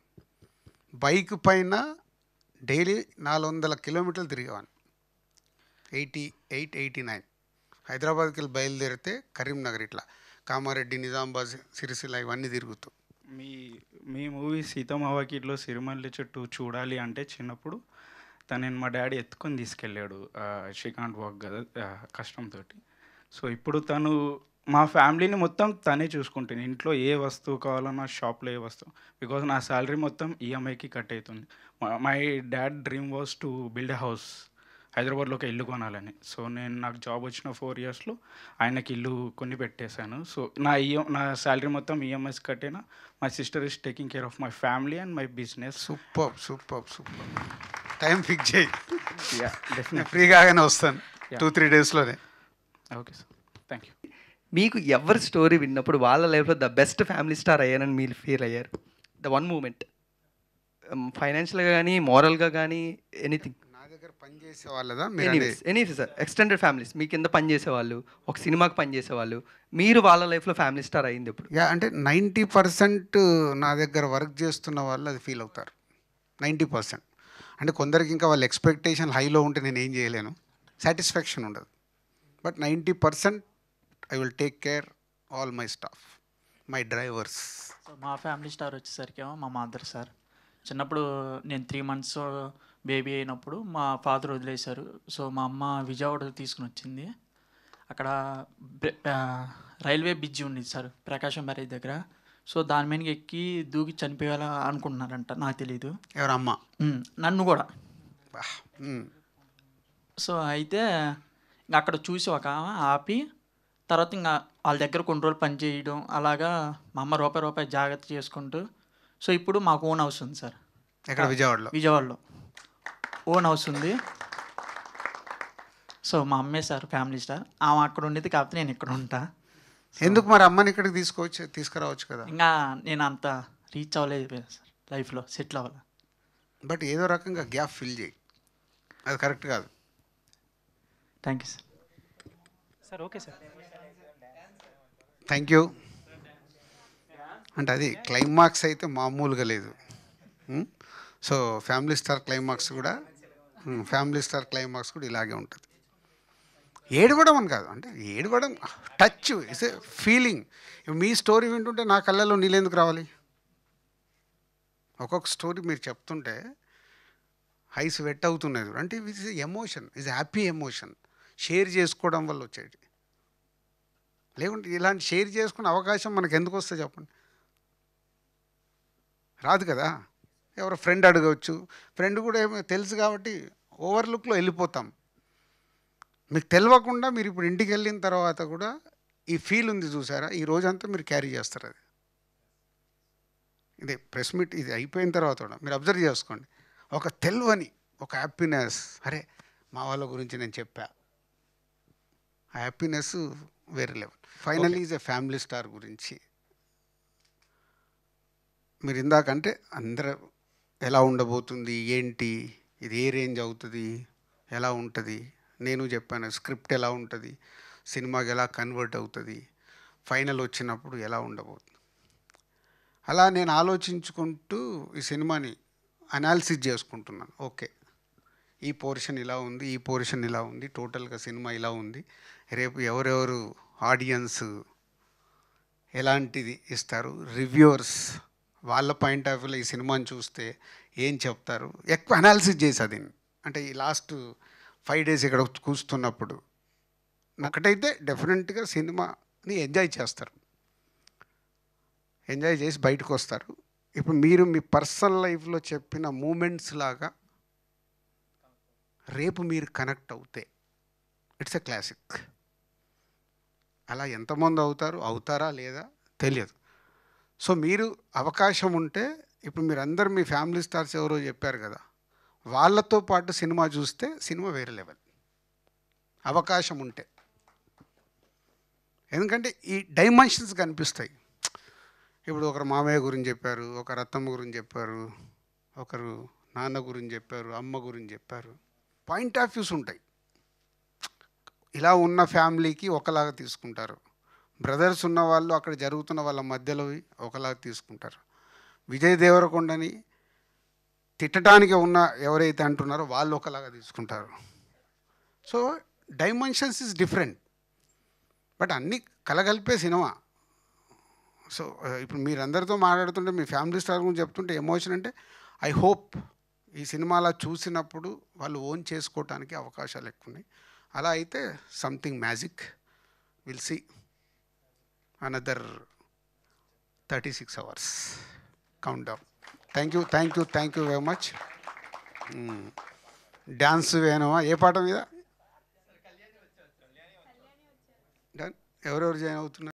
బైక్ పైన డైలీ 400 kilometers తిరిగేవాడిని. 88, 89 హైదరాబాద్కి వెళ్ళి బయలుదేరితే కరీంనగర్, ఇట్లా కామారెడ్డి, నిజామాబాద్, సిరిసిల్ల ఇవన్నీ తిరుగుతూ. మీ మూవీ సీతమ్మవాకిట్లో సిరిమల్లి చెట్టు చూడాలి అంటే చిన్నప్పుడు తనని మా డాడీ ఎత్తుకొని తీసుకెళ్ళాడు. షీ కాంట్ వాక్ కదా కష్టంతో. సో ఇప్పుడు తను మా ఫ్యామిలీని మొత్తం తనే చూసుకుంటుంది. ఇంట్లో ఏ వస్తువు కావాలన్నా షాప్లో ఏ వస్తువు, బికాజ్ నా శాలరీ మొత్తం ఈఎంఐకి కట్ అవుతుంది. My dad dream was to build a house, హైదరాబాద్లో ఒక ఇల్లు కొనాలని. సో నాకు జాబ్ వచ్చిన 4 yearsలో ఆయనకి ఇల్లు కొని పెట్టేశాను. సో నా శాలరీ మొత్తం ఈఎంఐస్ కట్టేనా. My sister is taking care of my family and my business. Super. Time fix చేయి. డెఫినెట్ ఫ్రీగానే వస్తాను 2-3 daysలోనే. Okay sir, thank you. మీకు ఎవరి స్టోరీ విన్నప్పుడు వాళ్ళ లైఫ్లో ద బెస్ట్ ఫ్యామిలీ స్టార్ అయ్యారని మీరు ఫీల్ అయ్యారు? ద వన్ మూమెంట్, ఫైనాన్షియల్గా కానీ మోరల్గా కానీ ఎనీథింగ్. పనిచేసే వాళ్ళదా ఎనీ సార్, ఎక్స్టెండెడ్ ఫ్యామిలీస్ మీ కింద పనిచేసేవాళ్ళు, ఒక సినిమాకి పనిచేసేవాళ్ళు, మీరు వాళ్ళ లైఫ్లో ఫ్యామిలీ స్టార్ అయింది ఎప్పుడు? అంటే 90% నా దగ్గర వర్క్ చేస్తున్న వాళ్ళు అది ఫీల్ అవుతారు. 90%. అంటే కొందరికి ఇంకా వాళ్ళ ఎక్స్పెక్టేషన్ హైలో ఉంటే నేను ఏం చేయలేను, సాటిస్ఫాక్షన్ ఉండదు. But 90% I will take care all my staff, my drivers. So మా ఫ్యామిలీ స్టార్ వచ్చేసరికి ఏమో మా మదర్ సార్. చిన్నప్పుడు నేను 3 months బేబీ అయినప్పుడు మా ఫాదర్ వదిలేశారు. సో మా అమ్మ విజయవాడ తీసుకుని వచ్చింది. అక్కడ రైల్వే బ్రిడ్జి ఉండేది సార్, ప్రకాశం బ్యారేజ్ దగ్గర. సో దాని మీదకి ఎక్కి దూకి చనిపోయేలా అనుకుంటున్నారంట, నాకు తెలీదు. ఎవరమ్మ? నన్ను కూడా. సో అయితే ఇంకా అక్కడ చూసి ఒక ఆమె ఆపి తర్వాత ఇంకా వాళ్ళ దగ్గర కొన్ని రోజులు పని చేయడం, అలాగా మా అమ్మ రూపాయి జాగ్రత్త చేసుకుంటూ. సో ఇప్పుడు మాకు ఓన్ హౌస్ ఉంది సార్. ఎక్కడ? విజయవాడలో. విజయవాడలో ఓన్ హౌస్ ఉంది. సో మా అమ్మే సార్ ఫ్యామిలీ స్టార్. ఆమె అక్కడ ఉండేది, కాకపోతే నేను ఇక్కడ ఉంటా. ఎందుకు మరి అమ్మని ఇక్కడికి తీసుకురావచ్చు కదా? ఇంకా నేను అంత రీచ్ అవ్వలేదు సార్, లైఫ్లో సెటిల్ అవ్వాలి. బట్ ఏదో రకంగా గ్యాప్ ఫిల్ చేయి, అది కరెక్ట్ కాదు. Thank you sir. Sir okay sir, thank you. అంటే అది క్లైమాక్స్ అయితే మామూలుగా లేదు. సో ఫ్యామిలీ స్టార్ క్లైమాక్స్ కూడా ఇలాగే ఉంటుంది. ఏడవడం అని కాదు, అంటే ఏడవడం touch it's a feeling. Me story వింటుంటే నా కళ్ళల్లో నీళ్ళు ఎందుకు రావాలి? ఒక్కొక్క స్టోరీ మీరు చెప్తుంటే హైస్ వెట్ అవుతున్నది. అంటే it's emotion, it's happy emotion, share చేసుకోవడం వల్ల వచ్చేది. లేకుంటే ఇలాంటి షేర్ చేసుకునే అవకాశం మనకు ఎందుకు వస్తుంది చెప్పండి? రాదు కదా. ఎవరో ఫ్రెండ్ అడగవచ్చు, ఫ్రెండ్ కూడా ఏమో తెలుసు కాబట్టి ఓవర్లుక్లో వెళ్ళిపోతాం. మీకు తెలియకుండా మీరు ఇప్పుడు ఇంటికి వెళ్ళిన తర్వాత కూడా ఈ ఫీల్ ఉంది చూసారా, ఈ రోజంతా మీరు క్యారీ చేస్తారు. అది ఇదే ప్రెస్ మీట్ ఇది అయిపోయిన తర్వాత కూడా మీరు అబ్జర్వ్ చేసుకోండి, ఒక తెలియని ఒక హ్యాపీనెస్. అరే మా వాళ్ళ గురించి నేను చెప్పా, ఆ హ్యాపీనెస్ వేరే level. Finally is a family star గురించి మీరు ఇందాకంటే అందరూ ఎలా ఉండబోతుంది, ఏంటి, ఇది ఏ రేంజ్ అవుతుంది, ఎలా ఉంటుంది, నేను చెప్పాను స్క్రిప్ట్ ఎలా ఉంటుంది, సినిమాకి ఎలా కన్వర్ట్ అవుతుంది, ఫైనల్ వచ్చినప్పుడు ఎలా ఉండబోతుంది. అలా నేను ఆలోచించుకుంటూ ఈ సినిమాని అనాలిసిస్ చేసుకుంటున్నాను. ఓకే, ఈ పోర్షన్ ఇలా ఉంది, ఈ పోర్షన్ ఇలా ఉంది, టోటల్గా సినిమా ఇలా ఉంది, రేపు ఎవరెవరు ఆడియన్స్ ఎలాంటిది ఇస్తారు, రివ్యూవర్స్ వాళ్ళ పాయింట్ ఆఫ్ వ్యూలో ఈ సినిమాని చూస్తే ఏం చెప్తారు, ఎక్కువ అనాలిసిస్ చేసేది. అంటే ఈ లాస్ట్ 5 days ఇక్కడ కూర్చున్నప్పుడు ఒకటైతే డెఫినెట్గా సినిమాని ఎంజాయ్ చేస్తారు, ఎంజాయ్ చేసి బయటకు వస్తారు. ఇప్పుడు మీరు మీ పర్సనల్ లైఫ్లో చెప్పిన మూమెంట్స్ లాగా రేపు మీరు కనెక్ట్ అవుతే ఇట్స్ ఎ క్లాసిక్. అలా ఎంతమంది అవుతారా లేదా తెలియదు. సో మీరు అవకాశం ఉంటే ఇప్పుడు మీరు అందరు మీ ఫ్యామిలీ స్టార్స్ ఎవరో చెప్పారు కదా, వాళ్ళతో పాటు సినిమా చూస్తే సినిమా వేరే లెవెల్, అవకాశం ఉంటే. ఎందుకంటే ఈ డైమెన్షన్స్ కనిపిస్తాయి. ఇప్పుడు ఒకరు మామయ్య గురించి చెప్పారు, ఒకరు అత్తమ్మ గురించి చెప్పారు, ఒకరు నాన్న గురించి చెప్పారు, అమ్మ గురించి చెప్పారు. పాయింట్ ఆఫ్ వ్యూస్ ఉంటాయి. ఇలా ఉన్న ఫ్యామిలీకి ఒకలాగా తీసుకుంటారు, బ్రదర్స్ ఉన్న వాళ్ళు అక్కడ జరుగుతున్న వాళ్ళ మధ్యలో ఒకలాగా తీసుకుంటారు. విజయ్ దేవరకొండని తిట్టడానికి ఉన్న ఎవరైతే అంటున్నారో వాళ్ళు ఒకలాగా తీసుకుంటారు. So dimensions is different, but అన్నీ కలగలిపే సినిమా. సో ఇప్పుడు మీరందరితో మాట్లాడుతుంటే మీ ఫ్యామిలీ స్టార్ గురించి చెప్తుంటే ఎమోషన్ అంటే ఐ హోప్ ఈ సినిమాలో చూసినప్పుడు వాళ్ళు ఓన్ చేసుకోవటానికి అవకాశాలు ఎక్కువ ఉన్నాయి. అలా అయితే something magic will see another 36 hours countdown. Thank you very much. Dance వేయనమా ఏ పాట మీద? డన్. ఎవరెవరు జాయిన్ అవుతున్నారు?